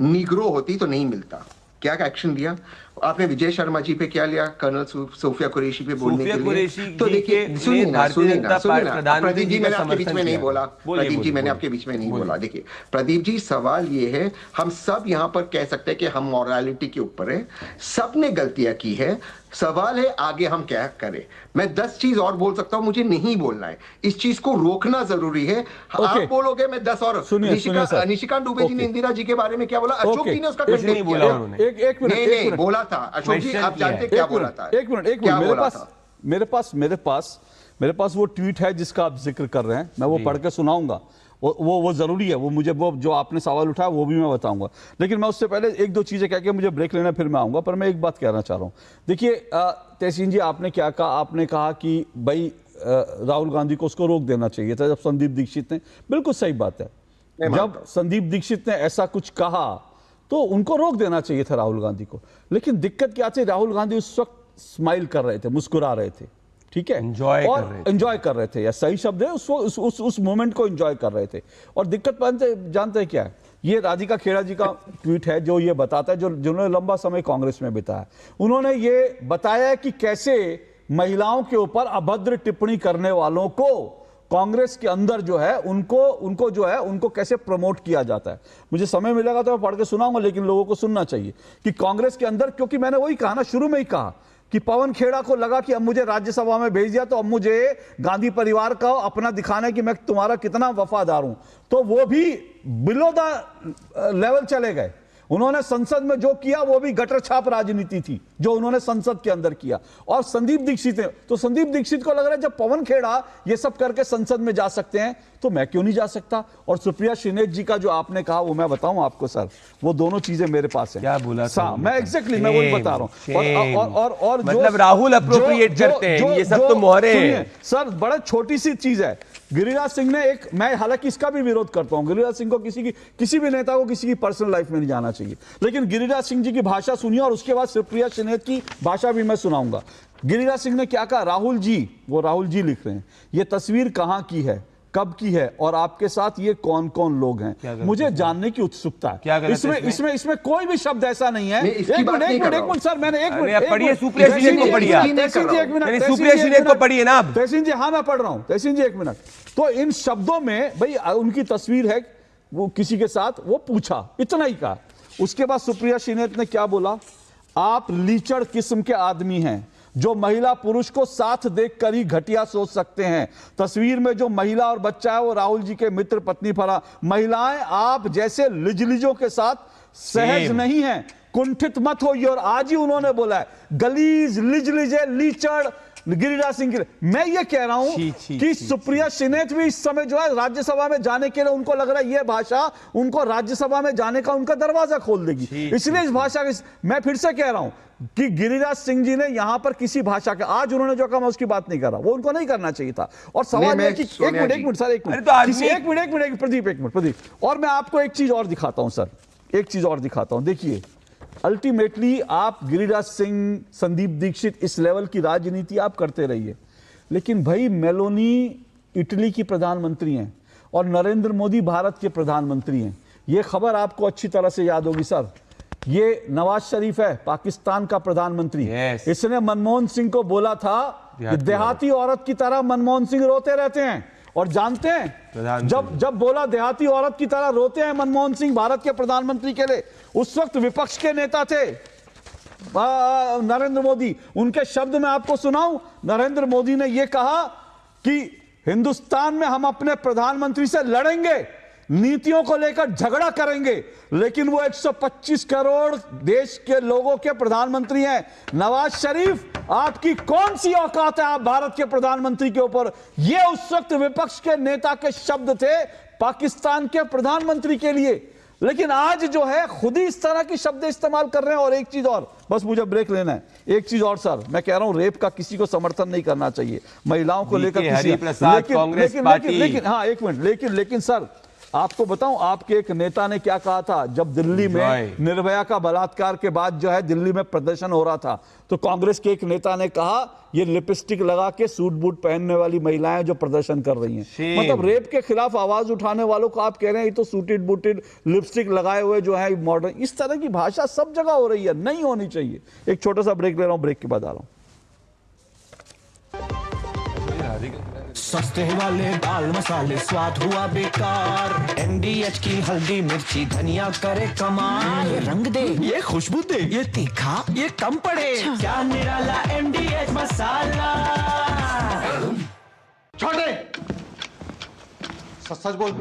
निग्रो होती तो नहीं मिलता। क्या एक्शन लिया आपने? विजय शर्मा जी पे क्या लिया? कर्नल सोफिया कुरैशी पे बोलने के लिए? तो देखिए, सुनिए ना, प्रदीप जी, मैंने आपके बीच में नहीं बोला। प्रदीप जी, मैंने आपके बीच में नहीं बोला। देखिए प्रदीप जी, सवाल ये है, हम सब यहाँ पर कह सकते हैं कि हम मॉरलिटी के ऊपर है, सबने गलतियां की है। सवाल है आगे हम क्या करें। मैं 10 चीज और बोल सकता हूं, मुझे नहीं बोलना है, इस चीज को रोकना जरूरी है। आप बोलोगे मैं 10 और। निशिकांत दुबे जी ने इंदिरा जी के बारे में क्या बोला? अशोक जी ने उसका कुछ नहीं बोला, एक मिनट बोला था। अशोक जी, आप जानते क्या बोला था? एक मिनट, मेरे पास वो ट्वीट है जिसका आप जिक्र कर रहे हैं, मैं वो पढ़ के सुनाऊंगा। वो जरूरी है, वो मुझे वो जो आपने सवाल उठाया वो भी मैं बताऊंगा। लेकिन मैं उससे पहले एक दो चीजें कह के मुझे ब्रेक लेना, फिर मैं आऊंगा। पर मैं एक बात कहना चाह रहा हूं। देखिए तहसीन जी, आपने क्या कहा? आपने कहा कि भाई राहुल गांधी को उसको रोक देना चाहिए था जब संदीप दीक्षित ने, बिल्कुल सही बात है, जब संदीप दीक्षित ने ऐसा कुछ कहा तो उनको रोक देना चाहिए था राहुल गांधी को। लेकिन दिक्कत क्या थी? राहुल गांधी उस वक्त स्माइल कर रहे थे, मुस्कुरा रहे थे, ठीक है, Enjoy और कर रहे थे। एंजॉय कर रहे थे, या सही शब्द है, उस मोमेंट को एंजॉय कर रहे थे। और दिक्कत जानते हैं क्या है, ये राधिका खेड़ा जी का ट्वीट है जो ये बताता है, जिन्होंने लंबा समय कांग्रेस में बिताया। उन्होंने ये बताया कि कैसे महिलाओं के ऊपर अभद्र टिप्पणी करने वालों को कांग्रेस के अंदर जो है उनको कैसे प्रमोट किया जाता है। मुझे समय मिलेगा तो मैं पढ़ के सुनाऊंगा, लेकिन लोगों को सुनना चाहिए कि कांग्रेस के अंदर, क्योंकि मैंने वही कहा ना, शुरू में ही कहा कि पवन खेड़ा को लगा कि अब मुझे राज्यसभा में भेज दिया तो अब मुझे गांधी परिवार का अपना दिखाना है कि मैं तुम्हारा कितना वफादार हूं, तो वो भी बिलो द लेवल चले गए। उन्होंने संसद में जो किया वो भी गटर छाप राजनीति थी जो उन्होंने संसद के अंदर किया। और संदीप दीक्षित ने, तो संदीप दीक्षित को लग रहा है जब पवन खेड़ा ये सब करके संसद में जा सकते हैं तो मैं क्यों नहीं जा सकता। और सुप्रिया श्रीनेत जी का जो आपने कहा वो मैं बताऊं आपको सर, वो दोनों चीजें मेरे पास हैं। क्या बोला था? मैं एग्जैक्टली मैं वही बता रहा हूं। और मतलब राहुल अप्रोप्रिएट करते हैं, ये सब तो मोहरे हैं सर। बड़ा छोटी सी चीज है, गिरिराज सिंह ने एक, मैं हालांकि इसका भी विरोध करता हूं, गिरिराज सिंह को किसी भी नेता को किसी की पर्सनल लाइफ में नहीं जाना चाहिए, लेकिन गिरिराज सिंह जी की भाषा सुनिए और उसके बाद सुप्रिया श्रीनेत की भाषा भी मैं सुनाऊंगा। गिरिराज सिंह ने क्या कहा, राहुल जी लिख रहे हैं, ये तस्वीर कहां की है, कब की है और आपके साथ ये कौन कौन लोग हैं, मुझे जानने की उत्सुकता है। इसमें कोई भी शब्द ऐसा नहीं है। एक मिनट सर, मैंने एक मिनट पढ़िए, सुप्रिया श्रीनेत को पढ़िए, सुप्रिया श्रीनेत को पढ़िए ना आप। तहसीन जी, हाँ मैं पढ़ रहा हूं, तहसीन जी एक मिनट। तो इन शब्दों में भाई उनकी तस्वीर है, वो किसी के साथ वो पूछा, इतना ही कहा। उसके बाद सुप्रिया श्रीनेत ने क्या बोला, आप लीचड़ किस्म के आदमी हैं जो महिला पुरुष को साथ देखकर ही घटिया सोच सकते हैं। तस्वीर में जो महिला और बच्चा है वो राहुल जी के मित्र पत्नी फरा। महिलाएं आप जैसे लिजलिजों के साथ सहज नहीं हैं, कुंठित मत होइए। और आज ही उन्होंने बोला है गलीज, लिजलिजे, लीचड़ गिरिराज सिंह के लिए। मैं ये कह रहा हूं कि सुप्रिया श्रीनेत भी इस समय जो है राज्यसभा में जाने के लिए उनको लग रहा है ये भाषा उनको राज्यसभा में जाने का उनका दरवाजा खोल देगी। इसलिए इस भाषा मैं फिर से कह रहा हूं कि गिरिराज सिंह जी ने यहां पर किसी भाषा का, आज उन्होंने जो कहा मैं उसकी बात नहीं कर रहा, वो उनको नहीं करना चाहिए था। और सवाल है कि एक मिनट सर, एक मिनट प्रदीप, और मैं आपको एक चीज और दिखाता हूं सर, एक चीज और दिखाता हूं। देखिए अल्टीमेटली आप गिरिराज सिंह, संदीप दीक्षित, इस लेवल की राजनीति आप करते रहिए, लेकिन भाई मेलोनी इटली की प्रधानमंत्री हैं और नरेंद्र मोदी भारत के प्रधानमंत्री हैं। ये खबर आपको अच्छी तरह से याद होगी सर। ये नवाज शरीफ है पाकिस्तान का प्रधानमंत्री। इसने मनमोहन सिंह को बोला था कि देहाती औरत की तरह मनमोहन सिंह रोते रहते हैं। और जानते हैं जब बोला देहाती औरत की तरह रोते हैं मनमोहन सिंह भारत के प्रधानमंत्री के लिए, उस वक्त विपक्ष के नेता थे नरेंद्र मोदी। उनके शब्द में आपको सुनाऊं, नरेंद्र मोदी ने यह कहा कि हिंदुस्तान में हम अपने प्रधानमंत्री से लड़ेंगे, नीतियों को लेकर झगड़ा करेंगे, लेकिन वो 125 करोड़ देश के लोगों के प्रधानमंत्री हैं। नवाज शरीफ आपकी कौन सी औकात है आप भारत के प्रधानमंत्री के ऊपर। ये उस वक्त विपक्ष के नेता के शब्द थे पाकिस्तान के प्रधानमंत्री के लिए, लेकिन आज जो है खुद ही इस तरह की शब्द इस्तेमाल कर रहे हैं। और एक चीज और, बस मुझे ब्रेक लेना है, एक चीज और सर, मैं कह रहा हूं रेप का किसी को समर्थन नहीं करना चाहिए, महिलाओं को लेकर लेकिन सर आपको बताऊं, आपके एक नेता ने क्या कहा था जब दिल्ली में निर्भया का बलात्कार के बाद जो है दिल्ली में प्रदर्शन हो रहा था, तो कांग्रेस के एक नेता ने कहा ये लिपस्टिक लगा के सूट बूट पहनने वाली महिलाएं जो प्रदर्शन कर रही हैं, मतलब रेप के खिलाफ आवाज उठाने वालों को आप कह रहे हैं ये तो सूटेड बूटेड लिपस्टिक लगाए हुए जो है मॉडर्न। इस तरह की भाषा सब जगह हो रही है, नहीं होनी चाहिए। एक छोटा सा ब्रेक ले रहा हूं, ब्रेक के बाद आ रहा हूं। सस्ते वाले दाल मसाले स्वाद हुआ बेकार, एमडीएच की हल्दी मिर्ची धनिया करे कमाल, ये रंग दे, ये खुशबू दे, ये तीखा, ये कम पड़े, क्या निराला एमडीएच मसाला। छोटे सच बोल,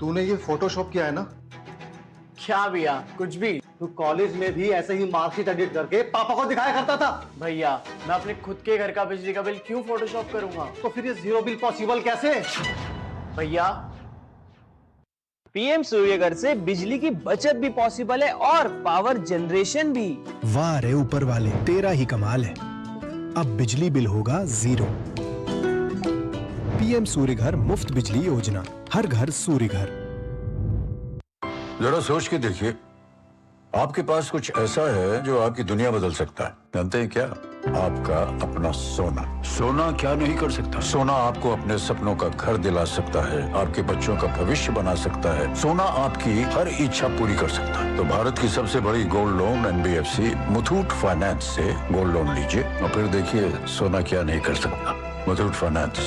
तूने ये फोटोशॉप किया है ना? क्या भैया, कुछ भी। तू कॉलेज में भी ऐसे ही मार्कशीट एडिट करके पापा को दिखाया करता था। भैया मैं अपने खुद के घर का बिजली का बिल क्यों फोटोशॉप करूंगा? तो फिर ये जीरो बिल पॉसिबल कैसे? भैया पीएम सूर्यघर से बिजली की बचत भी पॉसिबल है और पावर जनरेशन भी। वाह रे ऊपर वाले, तेरा ही कमाल है। अब बिजली बिल होगा जीरो। पीएम सूर्यघर मुफ्त बिजली योजना, हर घर सूर्यघर। जरा सोच के देखिए, आपके पास कुछ ऐसा है जो आपकी दुनिया बदल सकता है। जानते हैं क्या? आपका अपना सोना। सोना क्या नहीं कर सकता? सोना आपको अपने सपनों का घर दिला सकता है, आपके बच्चों का भविष्य बना सकता है। सोना आपकी हर इच्छा पूरी कर सकता है। तो भारत की सबसे बड़ी gold loan NBFC Muthoot finance से गोल्ड लोन लीजिए और फिर देखिए सोना क्या नहीं कर सकता। मुथूट फाइनेंस,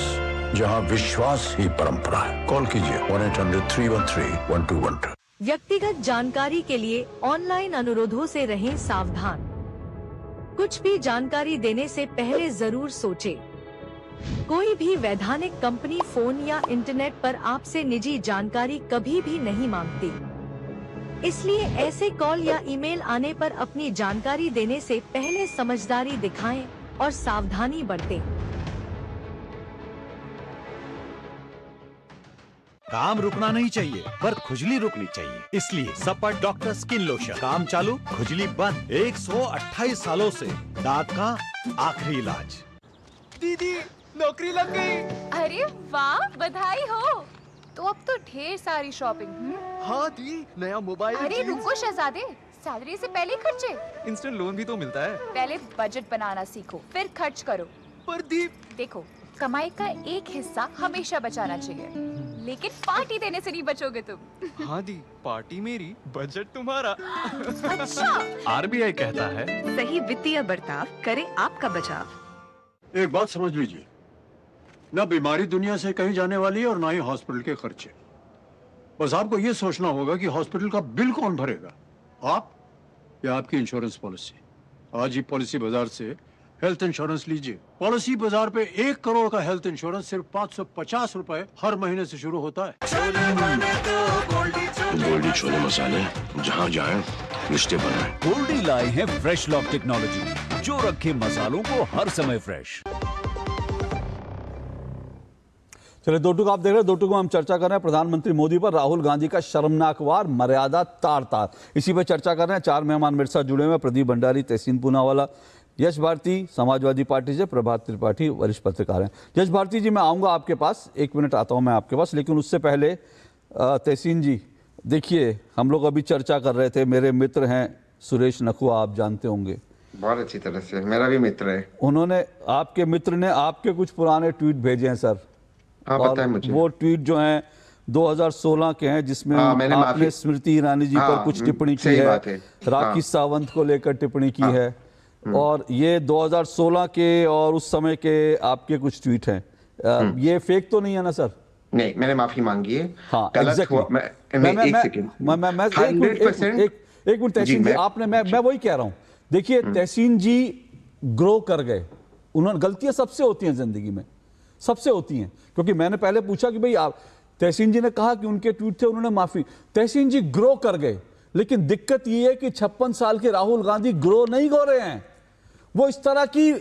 जहां विश्वास ही परंपरा है। कॉल कीजिए 1-800-313-1212। व्यक्तिगत जानकारी के लिए ऑनलाइन अनुरोधों से रहें सावधान। कुछ भी जानकारी देने से पहले जरूर सोचें। कोई भी वैधानिक कंपनी फोन या इंटरनेट पर आपसे निजी जानकारी कभी भी नहीं मांगती, इसलिए ऐसे कॉल या ईमेल आने पर अपनी जानकारी देने से पहले समझदारी दिखाएं और सावधानी बरतें। काम रुकना नहीं चाहिए, पर खुजली रुकनी चाहिए। इसलिए सपर डॉक्टर स्किन लोशन, काम चालू खुजली बंद। 128 सालों से दांत का आखिरी इलाज। दीदी नौकरी लग गई। अरे वाह, बधाई हो। तो अब तो ढेर सारी शॉपिंग। हाँ दी, नया मोबाइल। अरे रुको शहजादे, सैलरी से पहले खर्चे। इंस्टेंट लोन भी तो मिलता है। पहले बजट बनाना सीखो, फिर खर्च करो। पर दी, देखो, कमाई का एक हिस्सा हमेशा बचाना चाहिए, लेकिन पार्टी देने से नहीं बचोगे तुम। हाँ दी, पार्टी मेरी, बजट तुम्हारा। अच्छा। RBI कहता है सही वित्तीय बर्ताव करे आपका बचाव। एक बात समझ लीजिए, ना बीमारी दुनिया से कहीं जाने वाली है और ना ही हॉस्पिटल के खर्चे। बस आपको ये सोचना होगा कि हॉस्पिटल का बिल कौन भरेगा, आप या आपकी इंश्योरेंस पॉलिसी। आज ही पॉलिसी बाजार से हेल्थ इंश्योरेंस लीजिए। पॉलिसी बाजार पे 1 करोड़ का हेल्थ इंश्योरेंस सिर्फ 550 रुपए हर महीने से शुरू होता है। गोल्डी छोले मसाले, जहाँ जाए रिश्ते बनाए। गोल्डी लाए हैं फ्रेश लॉक टेक्नोलॉजी, जो रखे मसालों को हर समय फ्रेश। चलिए, दो टूक आप देख रहे हैं। दो टूक में हम चर्चा कर रहे हैं प्रधानमंत्री मोदी पर राहुल गांधी का शर्मनाक वार, मर्यादा तार तार। इसी पर चर्चा कर रहे हैं। 4 मेहमान मेरे साथ जुड़े हुए, प्रदीप भंडारी, तहसीन पूनावाला, यश भारती समाजवादी पार्टी से, प्रभात त्रिपाठी वरिष्ठ पत्रकार हैं। यश भारती जी, मैं आऊँगा आपके पास, 1 मिनट आता हूँ मैं आपके पास, लेकिन उससे पहले तहसीन जी, देखिए हम लोग अभी चर्चा कर रहे थे, मेरे मित्र हैं सुरेश नखुआ, आप जानते होंगे बहुत अच्छी तरह से, मेरा भी मित्र है। उन्होंने, आपके मित्र ने आपके कुछ पुराने ट्वीट भेजे हैं सर। हाँ, बताएं मुझे। वो ट्वीट जो हैं 2016 के हैं, जिसमें आपने स्मृति ईरानी जी पर कुछ टिप्पणी की है, राखी सावंत को लेकर टिप्पणी की है, और ये 2016 के और उस समय के आपके कुछ ट्वीट हैं। ये फेक तो नहीं है ना सर? नहीं, मैंने माफी मांगी है। हाँ, गलत हुआ। मैं एक सेकंड, एक मिनट तहसीन जी, आपने, मैं वही कह रहा हूं। देखिए तहसीन जी ग्रो कर गए, उन्होंने, गलतियां सबसे होती हैं जिंदगी में, सबसे होती हैं। क्योंकि मैंने पहले पूछा कि भाई आप, तहसीन जी ने कहा कि उनके ट्वीट थे, उन्होंने माफी, तहसीन जी ग्रो कर गए। लेकिन दिक्कत ये है कि 56 साल के राहुल गांधी ग्रो नहीं हो रहे हैं। वो इस तरह की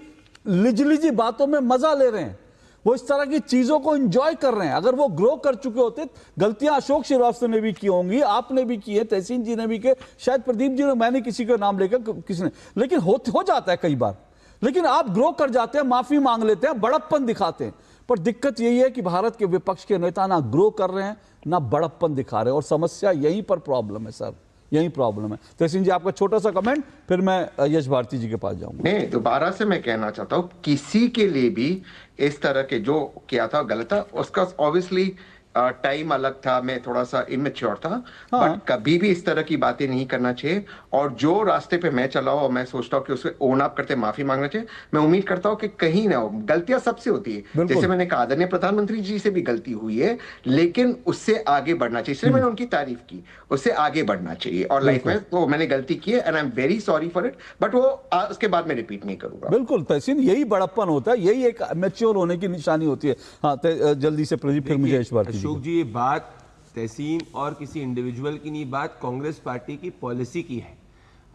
लिजलिजी बातों में मजा ले रहे हैं, वो इस तरह की चीजों को एंजॉय कर रहे हैं। अगर वो ग्रो कर चुके होते, गलतियां अशोक श्रीवास्तव ने भी की होंगी, आपने भी की है, तहसीन जी ने भी की, शायद प्रदीप जी ने, मैंने किसी का नाम लेकर किसी ने, लेकिन हो जाता है कई बार। लेकिन आप ग्रो कर जाते हैं, माफी मांग लेते हैं, बड़प्पन दिखाते हैं। पर दिक्कत यही है कि भारत के विपक्ष के नेता ना ग्रो कर रहे हैं, ना बड़प्पन दिखा रहे हैं, और समस्या यहीं पर प्रॉब्लम है सर, यही प्रॉब्लम है। तहसीन जी, आपका छोटा सा कमेंट, फिर मैं यश भारती जी के पास जाऊंगा। नहीं, दोबारा से मैं कहना चाहता हूँ, किसी के लिए भी इस तरह के जो किया था गलत था। उसका ऑब्वियसली टाइम अलग था, मैं थोड़ा सा इमेच्योर था, बट कभी भी इस तरह की बातें नहीं करना चाहिए। और जो रास्ते पे मैं चला हूँ, मैं सोचता हूँ कि उससे ओन अप करते माफी मांगना चाहिए। मैं उम्मीद करता हूँ कि कहीं ना हो, गलतियां सबसे होती है, जैसे मैंने कहा आदरणीय प्रधानमंत्री जी से भी गलती हुई है, लेकिन उससे आगे बढ़ना चाहिए। इसलिए मैंने उनकी तारीफ की, उससे आगे बढ़ना चाहिए। और लाइफ में तो मैंने गलती की है, and I am very sorry for it, but वो उसके बाद मैं रिपीट नहीं करूंगा। बिल्कुल तहसीन, यही बड़प्पन होता है, यही एक मैच्योर होने की निशानी होती है। हाँ, जल्दी से प्रदीप, फिर मुझे अशोक जी, ये बात तहसीन और किसी इंडिविजुअल की नहीं, बात कांग्रेस पार्टी की पॉलिसी की है।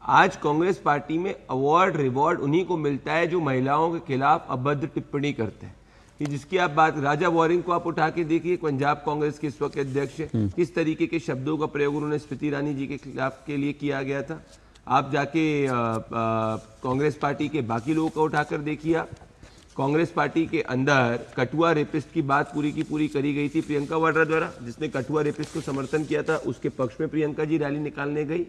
आज कांग्रेस पार्टी में अवार्ड रिवॉर्ड उन्हीं को मिलता है जो महिलाओं के खिलाफ अभद्र टिप्पणी करते हैं। कि जिसकी आप बात, राजा वॉरिंग को आप उठा के देखिए, पंजाब कांग्रेस के इस वक्त अध्यक्ष, किस तरीके के शब्दों का प्रयोग उन्होंने स्मृति ईरानी जी के खिलाफ के लिए किया गया था। आप जाके कांग्रेस पार्टी के बाकी लोगों को उठाकर देखिए। आप कांग्रेस पार्टी के अंदर कठुआ रेपिस्ट की बात पूरी की पूरी करी गई थी प्रियंका वाड्रा द्वारा, जिसने कठुआ रेपिस्ट को समर्थन किया था, उसके पक्ष में प्रियंका जी रैली निकालने गई।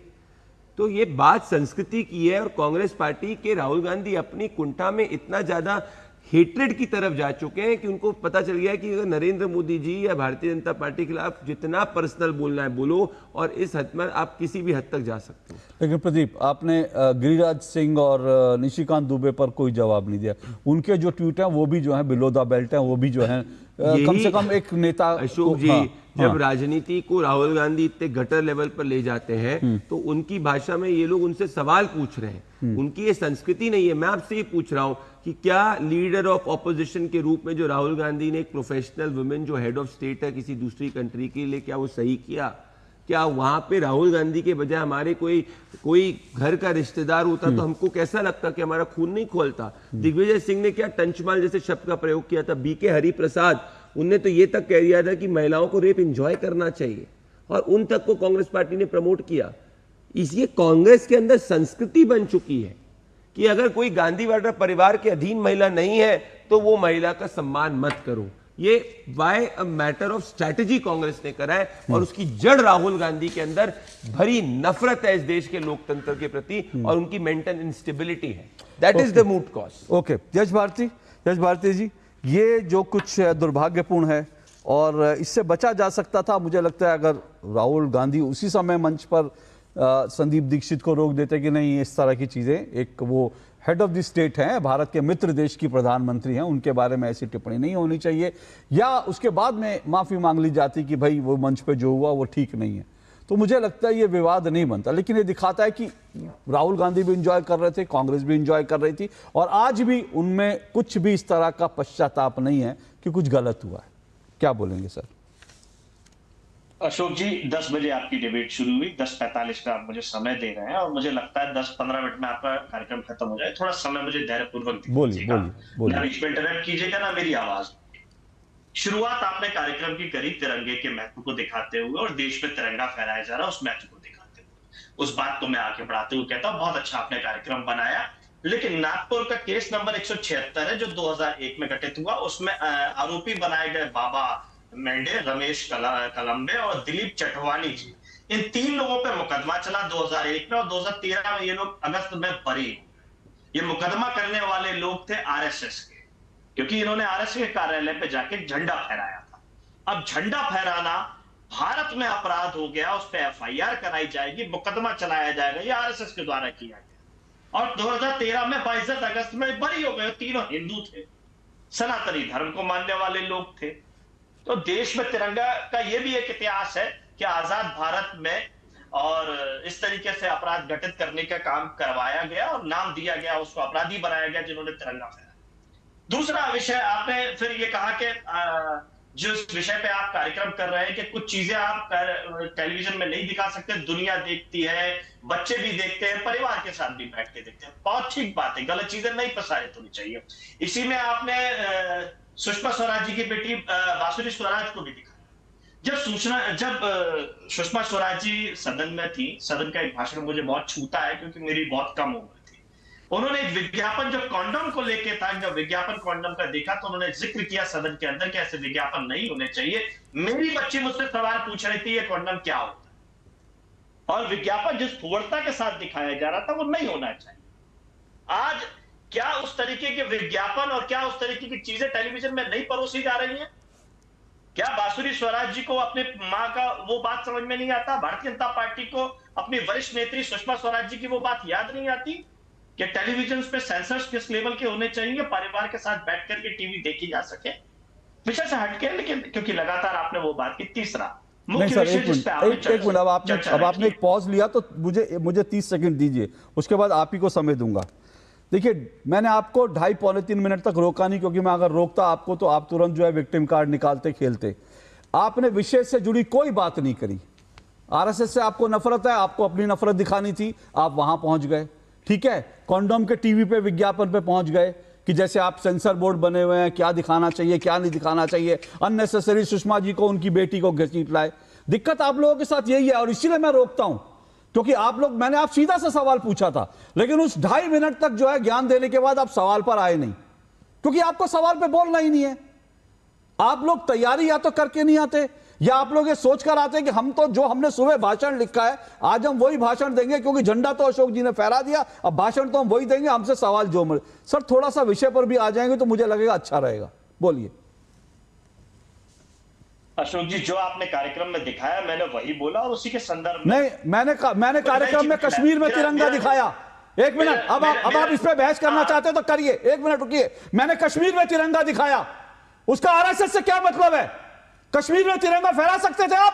तो ये बात संस्कृति की है और कांग्रेस पार्टी के राहुल गांधी अपनी कुंठा में इतना ज्यादा हेट्रेड की तरफ जा चुके हैं कि उनको पता चल गया कि अगर नरेंद्र मोदी जी या भारतीय जनता पार्टी के खिलाफ जितना पर्सनल बोलना है बोलो, और इस हद में आप किसी भी हद तक जा सकते हैं। लेकिन प्रदीप, आपने गिरिराज सिंह और निशिकांत दुबे पर कोई जवाब नहीं दिया। उनके जो ट्वीट हैं वो भी जो है बिलो द बेल्ट हैं, वो भी जो है कम से कम एक नेता अशोक जी, जब राजनीति को राहुल गांधी इतने गटर लेवल पर ले जाते हैं तो उनकी भाषा में ये लोग उनसे सवाल पूछ रहे हैं, उनकी ये संस्कृति नहीं है। मैं आपसे ये पूछ रहा हूं कि क्या लीडर ऑफ ऑपोजिशन के रूप में जो राहुल गांधी ने एक प्रोफेशनल वुमेन जो हेड ऑफ स्टेट है किसी दूसरी कंट्री के लिए, क्या वो सही किया? क्या वहां पे राहुल गांधी के बजाय हमारे कोई घर का रिश्तेदार होता तो हमको कैसा लगता कि हमारा खून नहीं खोलता? दिग्विजय सिंह ने क्या टंचमाल जैसे शब्द का प्रयोग किया था। बीके हरिप्रसाद, उनने तो ये तक कह दिया था कि महिलाओं को रेप एंजॉय करना चाहिए, और उन तक को कांग्रेस पार्टी ने प्रमोट किया। इसलिए कांग्रेस के अंदर संस्कृति बन चुकी है कि अगर कोई गांधीवाड़ा परिवार के अधीन महिला नहीं है तो वो महिला का सम्मान मत करो। ये by a matter of strategy Congress ने करा है, और उसकी जड़ राहुल गांधी के अंदर भरी नफरत है इस देश के लोकतंत्र के प्रति, और उनकी मेंटल इंस्टेबिलिटी है। That is the root cause. Okay, जज भारती जी, ये जो कुछ दुर्भाग्यपूर्ण है और इससे बचा जा सकता था। मुझे लगता है अगर राहुल गांधी उसी समय मंच पर संदीप दीक्षित को रोक देते कि नहीं इस तरह की चीजें, एक वो हेड ऑफ द स्टेट हैं, भारत के मित्र देश की प्रधानमंत्री हैं, उनके बारे में ऐसी टिप्पणी नहीं होनी चाहिए, या उसके बाद में माफी मांग ली जाती कि भाई वो मंच पे जो हुआ वो ठीक नहीं है, तो मुझे लगता है ये विवाद नहीं बनता। लेकिन ये दिखाता है कि राहुल गांधी भी इंजॉय कर रहे थे, कांग्रेस भी इंजॉय कर रही थी, और आज भी उनमें कुछ भी इस तरह का पश्चाताप नहीं है कि कुछ गलत हुआ है। क्या बोलेंगे सर? अशोक जी, 10 बजे आपकी डिबेट शुरू हुई, 10:45 का आप मुझे समय दे रहे हैं, और मुझे लगता है 10-15 मिनट में आपका कार्यक्रम खत्म हो जाए। थोड़ा समय मुझे धैर्यपूर्वक दीजिएगा, ना बीच में इंटरप्ट कीजिएगा, ना मेरी आवाज। शुरुआत आपने कार्यक्रम की करी तिरंगे के महत्व को दिखाते हुए, और देश में तिरंगा फहराया जा रहा है उस महत्व को दिखाते हुए। उस बात को मैं आगे बढ़ाते हुए कहता हूँ बहुत अच्छा आपने कार्यक्रम बनाया, लेकिन नागपुर का केस नंबर 176 है जो 2001 में घटित हुआ। उसमें आरोपी बनाए गए बाबा मेंढे, रमेश कलम्बे और दिलीप चटवानी जी, इन 3 लोगों पे मुकदमा चला 2001 में, और 2013 में ये लोग अगस्त में बरी हुए। ये मुकदमा करने वाले लोग थे आरएसएस के, क्योंकि इन्होंने आरएसएस के कार्यालय पे जाके झंडा फहराया था। अब झंडा फहराना भारत में अपराध हो गया, उस पर एफआईआर कराई जाएगी, मुकदमा चलाया जाएगा, ये आरएसएस के द्वारा किया गया। और 2013 में 22 अगस्त में बरी हो गए। तीनों हिंदू थे, सनातनी धर्म को मानने वाले लोग थे। तो देश में तिरंगा का यह भी एक इतिहास है कि आजाद भारत में और इस तरीके से अपराध घटित करने का काम करवाया गया और नाम दिया गया, उसको अपराधी बनाया गया जिन्होंने तिरंगा फहराया। दूसरा विषय आपने फिर ये कहा कि जिस विषय पे आप कार्यक्रम कर रहे हैं कि कुछ चीजें आप टेलीविजन में नहीं दिखा सकते, दुनिया देखती है, बच्चे भी देखते हैं, परिवार के साथ भी बैठ के देखते हैं। बहुत ठीक बात है, गलत चीजें नहीं प्रसारित होनी चाहिए। इसी में आपने सुषमा स्वराज जी की बेटी बांसुरी स्वराज को भी दिखाया। जब सुषमा स्वराज जी सदन में थी, सदन का एक भाषण मुझे बहुत छूता है क्योंकि मेरी बहुत कम उम्र थी। उन्होंने एक विज्ञापन जो कॉन्डोम को लेके था, जब विज्ञापन कॉन्डोम का देखा तो उन्होंने जिक्र किया सदन के अंदर कि ऐसे विज्ञापन नहीं होने चाहिए। मेरी बच्ची मुझसे सवाल पूछ रही थी ये कॉन्डोम क्या होता है, और विज्ञापन जिस पूर्णता के साथ दिखाया जा रहा था वो नहीं होना चाहिए। आज क्या उस तरीके के विज्ञापन और क्या उस तरीके की चीजें टेलीविजन में नहीं परोसी जा रही हैं? क्या बांसुरी स्वराज जी को अपने मां का वो बात समझ में नहीं आता? भारतीय जनता पार्टी को अपनी वरिष्ठ नेत्री सुषमा स्वराज जी की वो बात याद नहीं आती कि टेलीविजन पे सेंसर्स किस लेवल के होने चाहिए, परिवार के साथ बैठ करके टीवी देखी जा सके? विषय से हटके, लेकिन क्योंकि लगातार आपने वो बात की। तीसरा नहीं सर, एक मिनट, अब आपने एक पॉज लिया तो मुझे 30 सेकंड दीजिए, उसके बाद आप ही को समय दूंगा। देखिए, मैंने आपको 2.5-3 मिनट तक रोका नहीं, क्योंकि मैं अगर रोकता आपको तो आप तुरंत जो है विक्टिम कार्ड निकालते खेलते। आपने विषय से जुड़ी कोई बात नहीं करी। आरएसएस से आपको नफरत है, आपको अपनी नफरत दिखानी थी, आप वहां पहुंच गए, ठीक है। कॉन्डोम के टीवी पे विज्ञापन पे पहुंच गए कि जैसे आप सेंसर बोर्ड बने हुए हैं, क्या दिखाना चाहिए क्या नहीं दिखाना चाहिए, अननेसेसरी सुषमा जी को, उनकी बेटी को घसीट लाए। दिक्कत आप लोगों के साथ यही है, और इसीलिए मैं रोकता हूं, क्योंकि आप लोग, मैंने आप सीधा सा सवाल पूछा था, लेकिन उस 2.5 मिनट तक जो है ज्ञान देने के बाद आप सवाल पर आए नहीं, क्योंकि आपको सवाल पे बोलना ही नहीं है। आप लोग तैयारी या तो करके नहीं आते, या आप लोग ये सोच कर आते हैं कि हम तो जो हमने सुबह भाषण लिखा है आज हम वही भाषण देंगे, क्योंकि झंडा तो अशोक जी ने फहरा दिया, अब भाषण तो हम वही देंगे, हमसे सवाल जो मिले। सर थोड़ा सा विषय पर भी आ जाएंगे तो मुझे लगेगा अच्छा रहेगा। बोलिए। अशोक जी, जो आपने कार्यक्रम में दिखाया मैंने वही बोला और उसी के संदर्भ में नहीं, मैंने कार्यक्रम में कश्मीर में तिरंगा दिखाया। एक मिनट, अब आप इस पे बहस करना चाहते हो तो करिए, एक मिनट रुकिए। मैंने कश्मीर में तिरंगा दिखाया, उसका आरएसएस से क्या मतलब है? कश्मीर में तिरंगा फहरा सकते थे आप?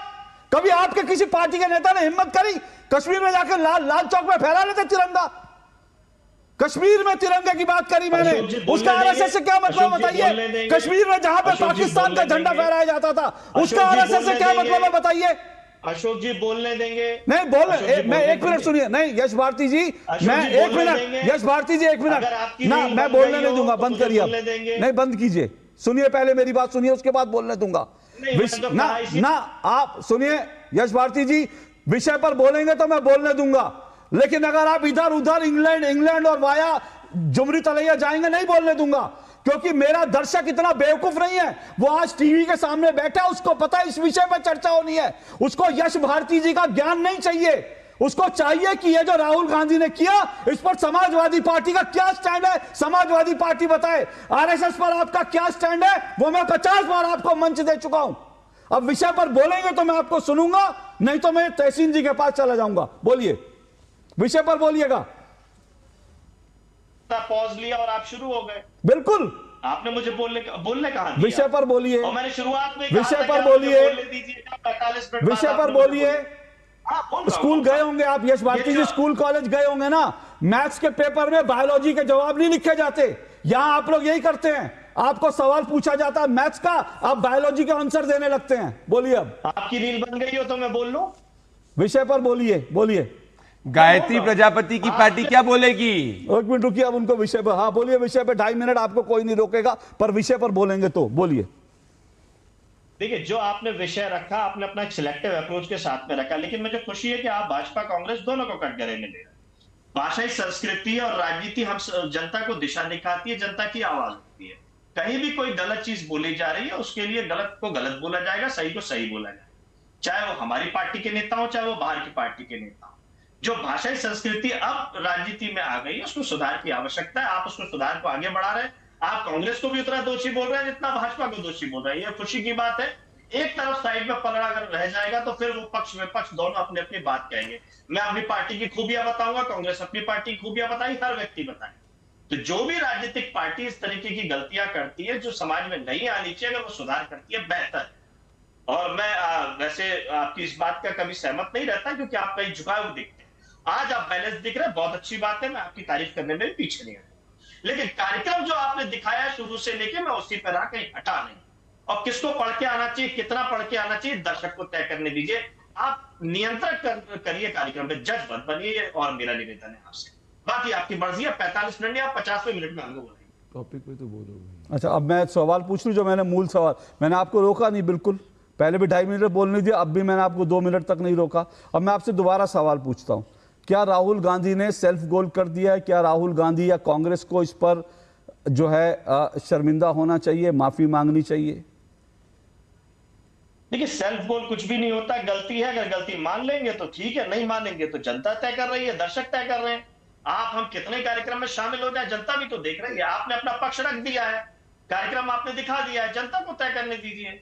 कभी आपके किसी पार्टी के नेता ने हिम्मत करी कश्मीर में जाकर लाल चौक में फहरा लेते तिरंगा? कश्मीर में तिरंगे की बात करी मैंने, उसका आरएसएस से क्या मतलब बताइए? कश्मीर में जहां पे पाकिस्तान का झंडा फहराया जाता था उसका आरएसएस से क्या मतलब है बताइए? अशोक जी बोलने देंगे? नहीं बोलने, मैं एक मिनट सुनिए। नहीं यश भारती जी, मैं एक मिनट, यश भारती जी एक मिनट ना, मैं बोलने नहीं दूंगा, बंद करिए आप, नहीं बंद कीजिए, सुनिए पहले मेरी बात सुनिए, उसके बाद बोलने दूंगा। ना आप सुनिए यश भारती जी, विषय पर बोलेंगे तो मैं बोलने दूंगा, लेकिन अगर आप इधर उधर इंग्लैंड और वाया जुमरी तलैया जाएंगे नहीं बोलने दूंगा, क्योंकि मेरा दर्शक इतना बेवकूफ नहीं है, वो आज टीवी के सामने बैठा है, उसको पता है इस विषय पर चर्चा होनी है, उसको यश भारती जी का ज्ञान नहीं चाहिए, उसको चाहिए कि ये जो राहुल गांधी ने किया इस पर समाजवादी पार्टी का क्या स्टैंड है, समाजवादी पार्टी बताए। आरएसएस पर आपका क्या स्टैंड है वो मैं 50 बार आपको मंच दे चुका हूं। अब विषय पर बोलेंगे तो मैं आपको सुनूंगा, नहीं तो मैं तहसीन जी के पास चला जाऊंगा। बोलिए, विषय पर बोलिएगा। पॉज लिया और आप शुरू हो गए। बिल्कुल, आपने मुझे बोलने कहा दिया। विषय पर बोलिए, और मैंने शुरुआत में विषय पर बोलिए, विषय पर बोलिए। स्कूल गए होंगे आप यश भारती जी, स्कूल कॉलेज गए होंगे ना, मैथ्स के पेपर में बायोलॉजी के जवाब नहीं लिखे जाते, यहां आप लोग यही करते हैं, आपको सवाल पूछा जाता है मैथ्स का, आप बायोलॉजी के आंसर देने लगते हैं। बोलिए, अब आपकी रील बन गई हो तो मैं बोल लूं? विषय पर बोलिए, बोलिए। गायत्री प्रजापति की पार्टी क्या बोलेगी? एक मिनट रुकिए, अब उनको विषय पर, हाँ बोलिए, विषय पर 2.5 मिनट आपको कोई नहीं रोकेगा, पर विषय पर बोलेंगे तो बोलिए। देखिए, जो आपने विषय रखा आपने अपना एक सिलेक्टिव अप्रोच के साथ में रखा, लेकिन मुझे खुशी है कि आप भाजपा कांग्रेस दोनों को कटघरे में ले रहे हैं। भाषाई संस्कृति और राजनीति हम जनता को दिशा दिखाती है, जनता की आवाज होती है। कहीं भी कोई गलत चीज बोली जा रही है उसके लिए गलत को गलत बोला जाएगा, सही को सही बोला जाएगा, चाहे वो हमारी पार्टी के नेता हो चाहे वो बाहर की पार्टी के नेता हो। जो भाषाई संस्कृति अब राजनीति में आ गई है उसको सुधार की आवश्यकता है, आप उसको सुधार को आगे बढ़ा रहे हैं। आप कांग्रेस को भी उतना दोषी बोल रहे हैं जितना भाजपा को दोषी बोल रहे हैं, यह खुशी की बात है। एक तरफ साइड में पलड़ा अगर रह जाएगा तो फिर वो पक्ष विपक्ष दोनों अपनी अपनी बात कहेंगे। मैं अपनी पार्टी की खूबियां बताऊंगा, कांग्रेस अपनी पार्टी की खूबियां बताई, हर व्यक्ति बताए। तो जो भी राजनीतिक पार्टी इस तरीके की गलतियां करती है जो समाज में नहीं आनी चाहिए, अगर वो सुधार करती है बेहतर है। और मैं वैसे आपकी इस बात का कभी सहमत नहीं रहता, क्योंकि आप कहीं झुकाए हुए दिखते हैं। आज आप बैलेंस दिख रहे हैं, बहुत अच्छी बात है, मैं आपकी तारीफ करने में पीछे नहीं हूं, लेकिन कार्यक्रम जो आपने दिखाया शुरू से लेके मैं उसी पर रहा, कहीं हटा नहीं। और किसको पढ़ के आना चाहिए, कितना पढ़ के आना चाहिए, दर्शक को तय करने दीजिए। आप नियंत्रण करिए कार्यक्रम पे, जज मत बनिए, और मेरा निवेदन है आपसे। बाकी आपकी मर्जी है, 45 मिनट या 50वें मिनट में हमको बोलेंगे। टॉपिक पे तो बोलोगे। अच्छा, अब मैं सवाल पूछ लूं, जो मैंने मूल सवाल, मैंने आपको रोका नहीं, बिल्कुल पहले भी 2.5 मिनट बोलने दिया, अब भी मैंने आपको 2 मिनट तक नहीं रोका। अब मैं आपसे दोबारा सवाल पूछता हूं, क्या राहुल गांधी ने सेल्फ गोल कर दिया है? क्या राहुल गांधी या कांग्रेस को इस पर जो है शर्मिंदा होना चाहिए, माफी मांगनी चाहिए? देखिए, सेल्फ गोल कुछ भी नहीं होता, गलती है, अगर गलती मान लेंगे तो ठीक है, नहीं मानेंगे तो जनता तय कर रही है, दर्शक तय कर रहे हैं। आप हम कितने कार्यक्रम में शामिल हो जाए जनता भी तो देख रही है। आपने अपना पक्ष रख दिया है, कार्यक्रम आपने दिखा दिया है, जनता को तय करने दीजिए।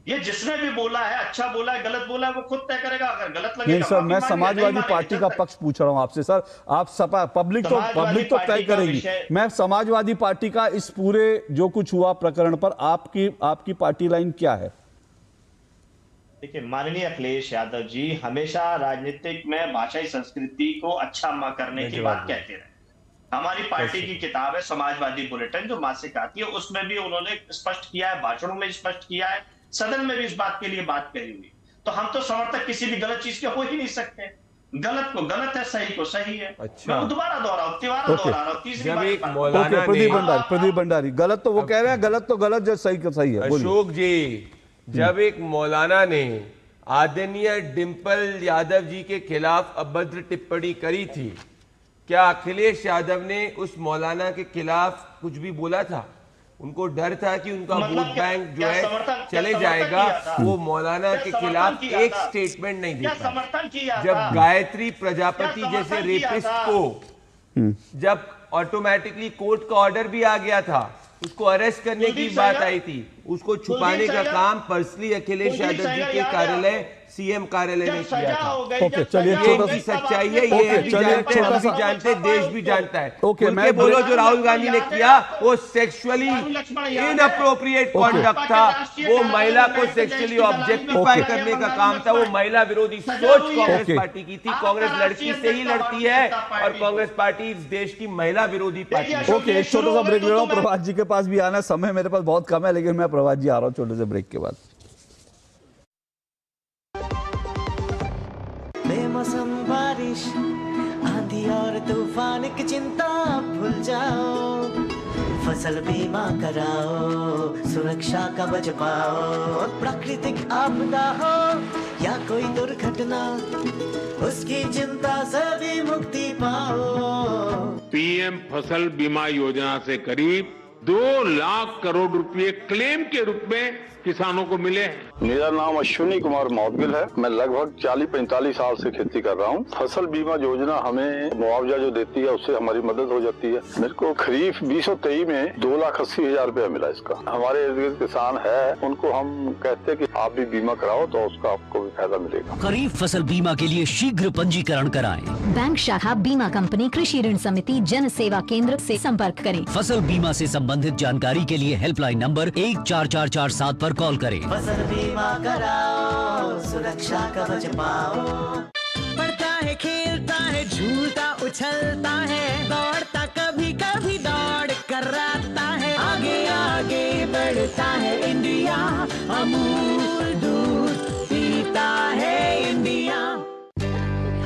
ये जिसने भी बोला है, अच्छा बोला है, गलत बोला है, वो खुद तय करेगा। अगर गलत लगेगा नहीं सर, मैं समाजवादी पार्टी का पक्ष पूछ रहा हूं आपसे सर। आप सपा पब्लिक तो तय करेगी। मैं समाजवादी पार्टी का इस पूरे जो कुछ हुआ प्रकरण पर आपकी पार्टी लाइन क्या है? देखिए, माननीय अखिलेश यादव जी हमेशा राजनीतिक में भाषाई संस्कृति को अच्छा करने की बात कहते रहे। हमारी पार्टी की किताब है समाजवादी बुलेटिन, जो मासिक आती है, उसमें भी उन्होंने स्पष्ट किया है, भाषणों में स्पष्ट किया है, सदन में भी इस बात के लिए बात करी हुई। तो हम तो समर्थक किसी भी गलत चीज के हो ही नहीं सकते। गलत को गलत है, सही को सही है। मैं दोबारा दोहरा रहा हूं, तीसरी बार। प्रदीप भंडारी, गलत तो वो कह रहे हैं, गलत तो गलत, जो सही को सही है। अशोक जी, जब एक मौलाना ने आदरणीय डिंपल यादव जी के खिलाफ अभद्र टिप्पणी करी थी, क्या अखिलेश यादव ने उस मौलाना के खिलाफ कुछ भी बोला था? उनको डर था कि उनका मतलब वोट बैंक जो क्या है समर्थन चले किया जाएगा, था? वो मौलाना के क्या खिलाफ समर्थन किया एक था? स्टेटमेंट नहीं दे क्या पाए। समर्थन किया जब था? गायत्री प्रजापति क्या जैसे समर्थन किया रेपिस्ट था? को जब ऑटोमेटिकली कोर्ट का ऑर्डर भी आ गया था, उसको अरेस्ट करने की कुलदीप बात सैयद? आई थी, उसको छुपाने कुलदीप का सैयद? काम पर्सनली अखिलेश कुलदीप यादव जी सैयद के याद है कार्यालय सीएम कार्यालय ने जब किया सजा था। हो गई, ओके, जब चलिए, सजा छोटा हो सा- गई, की तब सच्चाई है, आपने ये ओके, भी चलिए, जानते हैं, छोटा हम भी सा- जानते हैं, देश भी जानता है। ओके, उनके मैं बोलो ब्रेक- जो राहुल गांधी ने किया वो सेक्सुअली इनअप्रोप्रिएट कॉन्डक्ट था, वो महिला को सेक्सुअली ऑब्जेक्टिफाई ओके। करने का काम था, वो महिला विरोधी सोच कांग्रेस ओके। पार्टी की थी। कांग्रेस लड़की से ही लड़ती है और कांग्रेस पार्टी इस देश की महिला विरोधी पार्टी है। ओके, एक छोटा सा ब्रेक ले रहा हूँ, प्रभात जी के पास भी आना है, समय मेरे पास बहुत कम है, लेकिन मैं प्रभात जी आ रहा हूँ छोटे से ब्रेक के बाद। बेमौसम बारिश, आंधी और तूफान की चिंता भूल जाओ, फसल बीमा कराओ, सुरक्षा कवच पाओ, प्राकृतिक आपदा हो या कोई दुर्घटना, उसकी चिंता से भी मुक्ति पाओ। पीएम फसल बीमा योजना से करीब 2 लाख करोड़ रुपए क्लेम के रूप में किसानों को मिले हैं। मेरा नाम अश्विनी कुमार मौदगिल है। मैं लगभग 40-45 साल से खेती कर रहा हूँ। फसल बीमा योजना हमें मुआवजा जो देती है उससे हमारी मदद हो जाती है। मेरे को खरीफ 2023 में 2,80,000 रुपया मिला इसका। हमारे इर्द गिर्द किसान है, उनको हम कहते हैं कि आप भी बीमा कराओ तो उसका आपको भी फायदा मिलेगा। खरीफ फसल बीमा के लिए शीघ्र पंजीकरण कराएं। बैंक शाखा, बीमा कंपनी, कृषि ऋण समिति, जन सेवा केंद्र से संपर्क करें। फसल बीमा से संबंधित जानकारी के लिए हेल्पलाइन नंबर 14447 पर कॉल करें। फसल बीमा कराओ, सुरक्षा कवच पाओ। पढ़ता है, खेलता है, झूलता उछलता है, दौड़ता कभी कभी दौड़ कराता है, आगे आगे बढ़ता है इंडिया, अमूल दूध पीता है इंडिया।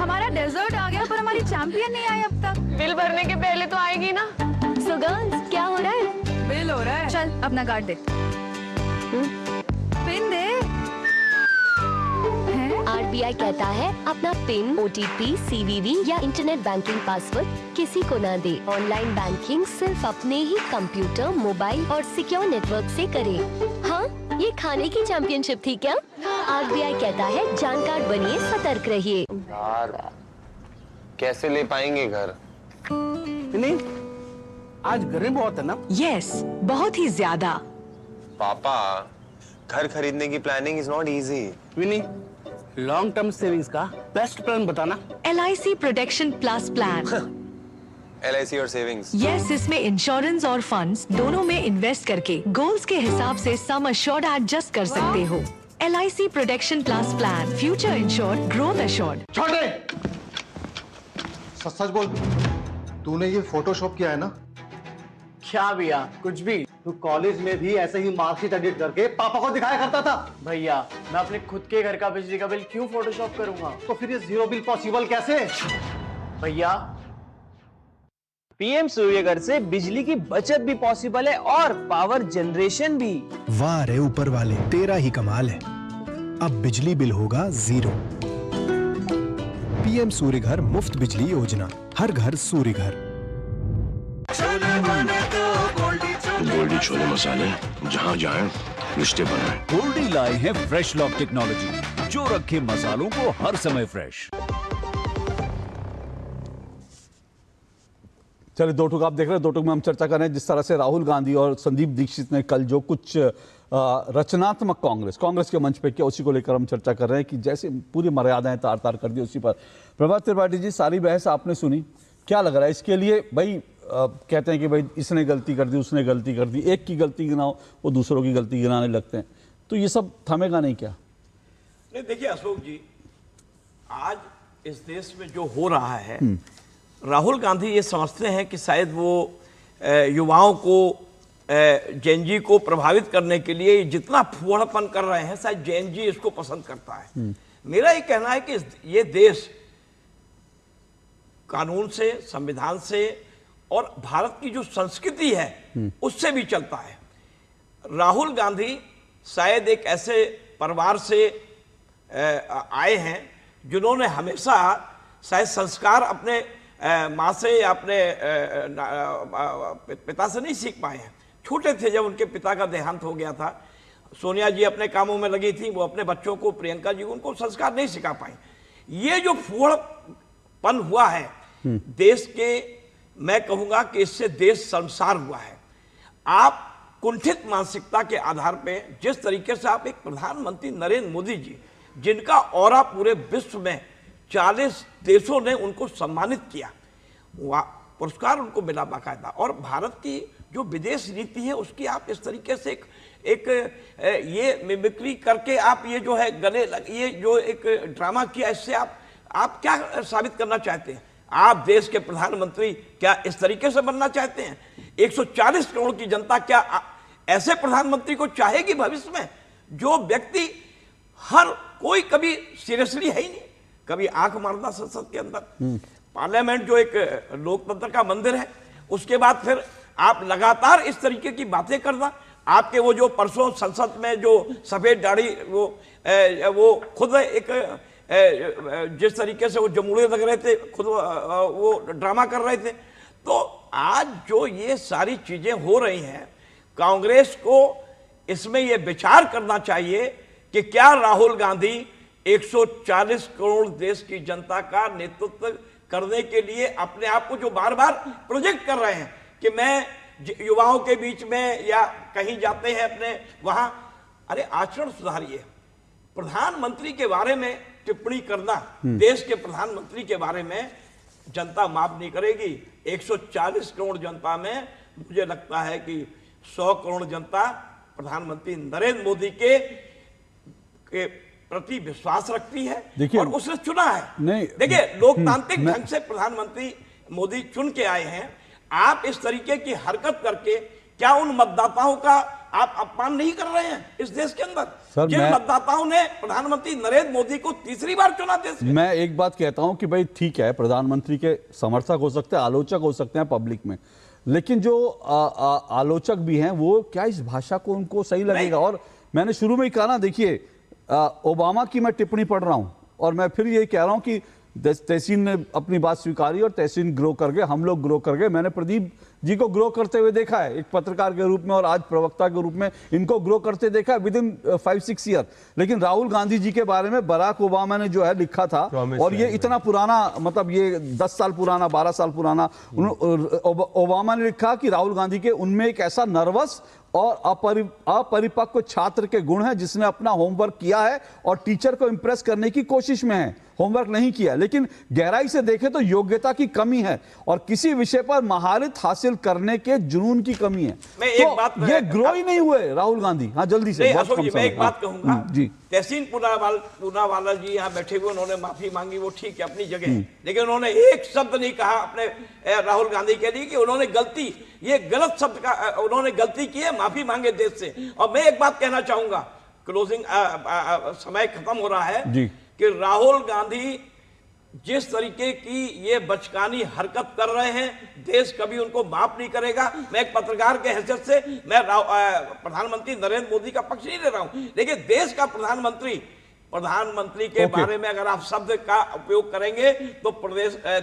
हमारा डेजर्ट आ गया पर हमारी चैंपियन नहीं आई अब तक। बिल भरने के पहले तो आएगी ना। सो गर्ल्स, क्या हो रहा है? बिल हो रहा है। चल अपना कार्ड दे। पिन दे। आरबीआई कहता है अपना पिन, ओटीपी, सीवीवी या इंटरनेट बैंकिंग पासवर्ड किसी को ना दे। ऑनलाइन बैंकिंग सिर्फ अपने ही कंप्यूटर, मोबाइल और सिक्योर नेटवर्क से करें। हाँ, ये खाने की चैंपियनशिप थी क्या? आरबीआई कहता है जानकार बनिए, सतर्क रहिए। यार कैसे ले पाएंगे घर? नहीं, आज गर्मी बहुत है ना? यस, बहुत ही ज्यादा। पापा, घर खरीदने की planning is not easy. Vini, long term savings का बेस्ट प्लान बताना। LIC protection plus plan. LIC और सेविंग्स। यस, इसमें इंश्योरेंस और फंड्स दोनों में इन्वेस्ट करके गोल्स के हिसाब से सम अश्योर्ड एडजस्ट कर सकते हो। LIC protection plus plan, future insured, growth assured. छोड़ दे। सच सच बोल, तूने ये फोटोशॉप किया है ना? क्या भैया, कुछ भी। तू कॉलेज में भी ऐसे ही मार्कशीट एडिट करके पापा को दिखाया करता था। भैया, मैं अपने खुद के घर का बिजली का बिल क्यों फोटोशॉप करूंगा? तो फिर ये जीरो बिल पॉसिबल कैसे? भैया, पीएम सूर्यघर से बिजली की बचत भी पॉसिबल है और पावर जनरेशन भी। वाह रे ऊपर वाले, तेरा ही कमाल है। अब बिजली बिल होगा 0। पीएम सूर्यघर मुफ्त बिजली योजना, हर घर सूर्यघर। गोल्डी छोले मसाले, जहाँ जाए रिश्ते बनाए। गोल्डी लाए हैं फ्रेश लॉक टेक्नोलॉजी, जो रखे मसालों को हर समय फ्रेश। चलिए, दो टुक आप देख रहे हैं, दो टुक में हम चर्चा कर रहे हैं जिस तरह से राहुल गांधी और संदीप दीक्षित ने कल जो कुछ रचनात्मक कांग्रेस के मंच पे किया, उसी को लेकर हम चर्चा कर रहे हैं कि जैसे पूरी मर्यादाएं तार तार कर दी उसी पर। प्रभात त्रिपाठी जी, सारी बहस आपने सुनी, क्या लग रहा है इसके लिए? भाई कहते हैं कि भाई इसने गलती कर दी, उसने गलती कर दी, एक की गलती गिनाओ वो दूसरों की गलती गिनाने लगते हैं, तो ये सब थमेगा नहीं क्या? नहीं, देखिए अशोक जी, आज इस देश में जो हो रहा है, राहुल गांधी ये समझते हैं कि शायद वो युवाओं को, जेएनजी को प्रभावित करने के लिए जितना फुहड़पन कर रहे हैं, शायद जेएनजी इसको पसंद करता है। मेरा ये कहना है कि ये देश कानून से, संविधान से और भारत की जो संस्कृति है उससे भी चलता है। राहुल गांधी शायद एक ऐसे परिवार से आए हैं जिन्होंने हमेशा शायद संस्कार अपने माँ से या अपने पिता से नहीं सीख पाए हैं। छोटे थे जब उनके पिता का देहांत हो गया था। सोनिया जी अपने कामों में लगी थी, वो अपने बच्चों को, प्रियंका जी उनको संस्कार नहीं सिखा पाई। ये जो फूहड़पन हुआ है देश के, मैं कहूंगा कि इससे देश शर्मसार हुआ है। आप कुंठित मानसिकता के आधार पे जिस तरीके से आप एक प्रधानमंत्री नरेंद्र मोदी जी, जिनका ऑरा पूरे विश्व में 40 देशों ने उनको सम्मानित किया, पुरस्कार उनको मिला बाकायदा, और भारत की जो विदेश नीति है उसकी आप इस तरीके से एक ये मिमिक्री करके आप ये जो है गले ये जो एक ड्रामा किया, इससे आप क्या साबित करना चाहते हैं? आप देश के प्रधानमंत्री क्या इस तरीके से बनना चाहते हैं? 140 करोड़ की जनता क्या ऐसे प्रधानमंत्री को चाहेगी भविष्य में, जो व्यक्ति हर कोई कभी सीरियसली है ही नहीं, कभी आंख मारना संसद के अंदर, पार्लियामेंट जो एक लोकतंत्र का मंदिर है, उसके बाद फिर आप लगातार इस तरीके की बातें करना। आपके वो जो परसों संसद में जो सफेद दाढ़ी वो खुद एक जिस तरीके से वो जमुड़े लग रहे थे, खुद वो ड्रामा कर रहे थे। तो आज जो ये सारी चीजें हो रही हैं, कांग्रेस को इसमें ये विचार करना चाहिए कि क्या राहुल गांधी 140 करोड़ देश की जनता का नेतृत्व करने के लिए अपने आप को जो बार बार प्रोजेक्ट कर रहे हैं कि मैं युवाओं के बीच में या कहीं जाते हैं अपने वहां, अरे आचरण सुधारिए। प्रधानमंत्री के बारे में टिप्पणी करना, देश के प्रधानमंत्री के बारे में जनता माफ नहीं करेगी। 140 करोड़ जनता में मुझे लगता है कि 100 करोड़ जनता प्रधानमंत्री नरेंद्र मोदी के प्रति विश्वास रखती है और उसने चुना है। नहीं, देखिए लोकतांत्रिक ढंग से प्रधानमंत्री मोदी चुन के आए हैं। आप इस तरीके की हरकत करके क्या उन मतदाताओं का आप अपमान नहीं कर रहे हैं इस देश के अंदर, जिन मतदाताओं ने प्रधानमंत्री नरेंद्र मोदी को तीसरी बार चुना देश में? मैं एक बात कहता हूं कि भाई ठीक है, प्रधानमंत्री के समर्थक हो सकते हैं, आलोचक हो सकते हैं पब्लिक में, लेकिन जो आलोचक भी हैं वो क्या इस भाषा को उनको सही लगेगा? और मैंने शुरू में ही कहा ना, देखिए ओबामा की मैं टिप्पणी पढ़ रहा हूं और मैं फिर ये कह रहा हूं कि तहसीन ने अपनी बात स्वीकारी और तहसीन ग्रो कर गए, हम लोग ग्रो कर गए। मैंने प्रदीप जी को ग्रो करते हुए देखा है एक पत्रकार के रूप में और आज प्रवक्ता के रूप में, इनको ग्रो करते देखा है विद इन 5-6 ईयर। लेकिन राहुल गांधी जी के बारे में बराक ओबामा ने जो है लिखा था, और ये इतना पुराना, मतलब ये 10 साल पुराना, 12 साल पुराना, ओबामा ने लिखा कि राहुल गांधी के उनमें एक ऐसा नर्वस और अपरिपक्व छात्र के गुण हैं जिसने अपना होमवर्क किया है और टीचर को इंप्रेस करने की कोशिश में है, होमवर्क नहीं किया, लेकिन गहराई से देखें तो योग्यता की कमी है और किसी विषय पर महारत हासिल करने के जुनून की कमी है। मैं एक बात, ये ग्रो ही नहीं हुए राहुल गांधी। हाँ जल्दी से, अशोक जी, मैं एक बात कहूंगा जी। तहसीन पूनावाला जी यहाँ बैठे हुए, उन्होंने माफी मांगी, वो ठीक है अपनी जगह, लेकिन उन्होंने एक शब्द नहीं कहा अपने राहुल गांधी के लिए कि उन्होंने गलती, ये गलत शब्द का उन्होंने गलती की है, माफी मांगे देश से। और मैं एक बात कहना चाहूंगा, क्लोजिंग समय खत्म हो रहा है जी, कि राहुल गांधी जिस तरीके की ये बचकानी हरकत कर रहे हैं, देश कभी उनको माफ नहीं करेगा। मैं एक पत्रकार के हैसियत से मैं प्रधानमंत्री नरेंद्र मोदी का पक्ष नहीं ले रहा हूं, लेकिन देश का प्रधानमंत्री के बारे में अगर आप शब्द का उपयोग करेंगे तो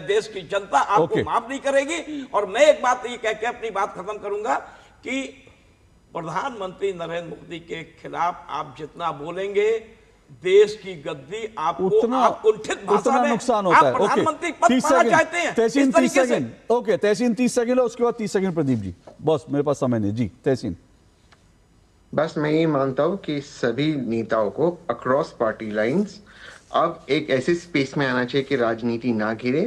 देश की जनता आपको माफ नहीं करेगी। और मैं एक बात ये कह के अपनी बात खत्म करूंगा कि प्रधानमंत्री नरेंद्र मोदी के खिलाफ आप जितना बोलेंगे, देश की गद्दी आपको कुंठित भाषा में नुकसान होता है। प्रधानमंत्री पद पाना चाहते हैं। तहसीन 30 सेकंड, ओके तहसीन 30 सेकंड है, उसके बाद 30 सेकंड प्रदीप जी, बस मेरे पास समय नहीं जी। तहसीन, बस मैं ये मानता हूं कि सभी नेताओं को अक्रॉस पार्टी लाइंस अब एक ऐसे स्पेस में आना चाहिए कि राजनीति ना घिरे,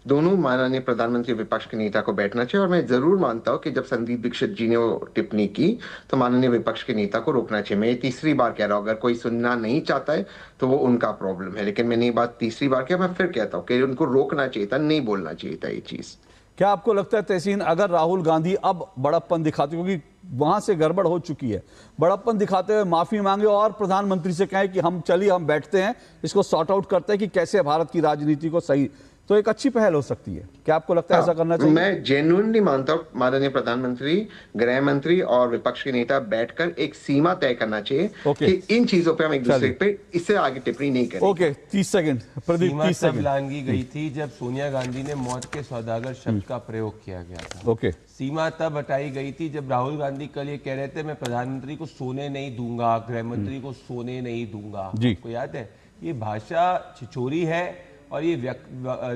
दोनों माननीय प्रधानमंत्री विपक्ष के नेता को बैठना चाहिए। और मैं जरूर मानता हूं कि जब संदीप दीक्षित जी ने वो टिप्पणी की तो माननीय विपक्ष के नेता को रोकना चाहिए। मैं ये तीसरी बार कह रहा हूं, अगर कोई सुनना नहीं चाहता है तो वो उनका प्रॉब्लम है, लेकिन मैंने ये बात तीसरी बार किया, मैं फिर कहता हूँ कि उनको रोकना चाहिए था, नहीं बोलना चाहिए था ये चीज। क्या आपको लगता है तहसीन, अगर राहुल गांधी अब बड़प्पन दिखाते, क्योंकि वहां से गड़बड़ हो चुकी है, बड़प्पन दिखाते हुए माफी मांगे और प्रधानमंत्री से कहें कि हम चलिए हम बैठते हैं, इसको सॉर्ट आउट करते हैं कि कैसे भारत की राजनीति को सही, तो एक अच्छी पहल हो सकती है? क्या आपको लगता है ऐसा करना चाहिए? मैं जेन्युइनली मानता हूँ माननीय प्रधानमंत्री, गृह मंत्री और विपक्ष के नेता बैठकर एक सीमा तय करना चाहिए कि इन चीजों पे हम एक दूसरे पे इससे आगे टिप्पणी नहीं करें। Okay 30 second Pradeep, 30 second. लांघी गई थी जब सोनिया गांधी ने मौत के सौदागर शब्द का प्रयोग किया गया था। ओके, सीमा तब हटाई गई थी जब राहुल गांधी गांधी कल ये कह रहे थे, मैं प्रधानमंत्री को सोने नहीं दूंगा, गृह मंत्री को सोने नहीं दूंगा। आपको याद है, ये भाषा छिछोरी है और ये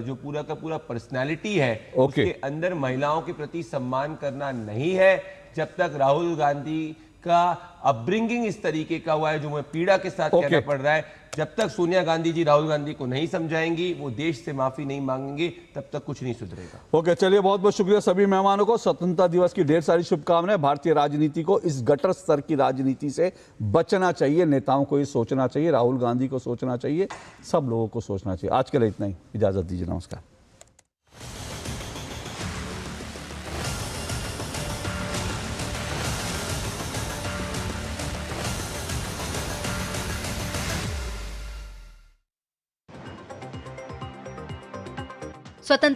जो पूरा का पूरा पर्सनालिटी है, उसके अंदर महिलाओं के प्रति सम्मान करना नहीं है। जब तक राहुल गांधी का अपब्रिंगिंग इस तरीके का हुआ है, जो मैं पीड़ा के साथ कहना पड़ रहा है, जब तक सोनिया गांधी जी राहुल गांधी को नहीं समझाएंगी, वो देश से माफी नहीं मांगेंगे, तब तक कुछ नहीं सुधरेगा। ओके, चलिए, बहुत बहुत शुक्रिया सभी मेहमानों को। स्वतंत्रता दिवस की ढेर सारी शुभकामनाएं। भारतीय राजनीति को इस गटर स्तर की राजनीति से बचना चाहिए। नेताओं को ये सोचना चाहिए, राहुल गांधी को सोचना चाहिए, सब लोगों को सोचना चाहिए। आज के लिए इतना ही, इजाजत दीजिए, नमस्कार। स्वतंत्र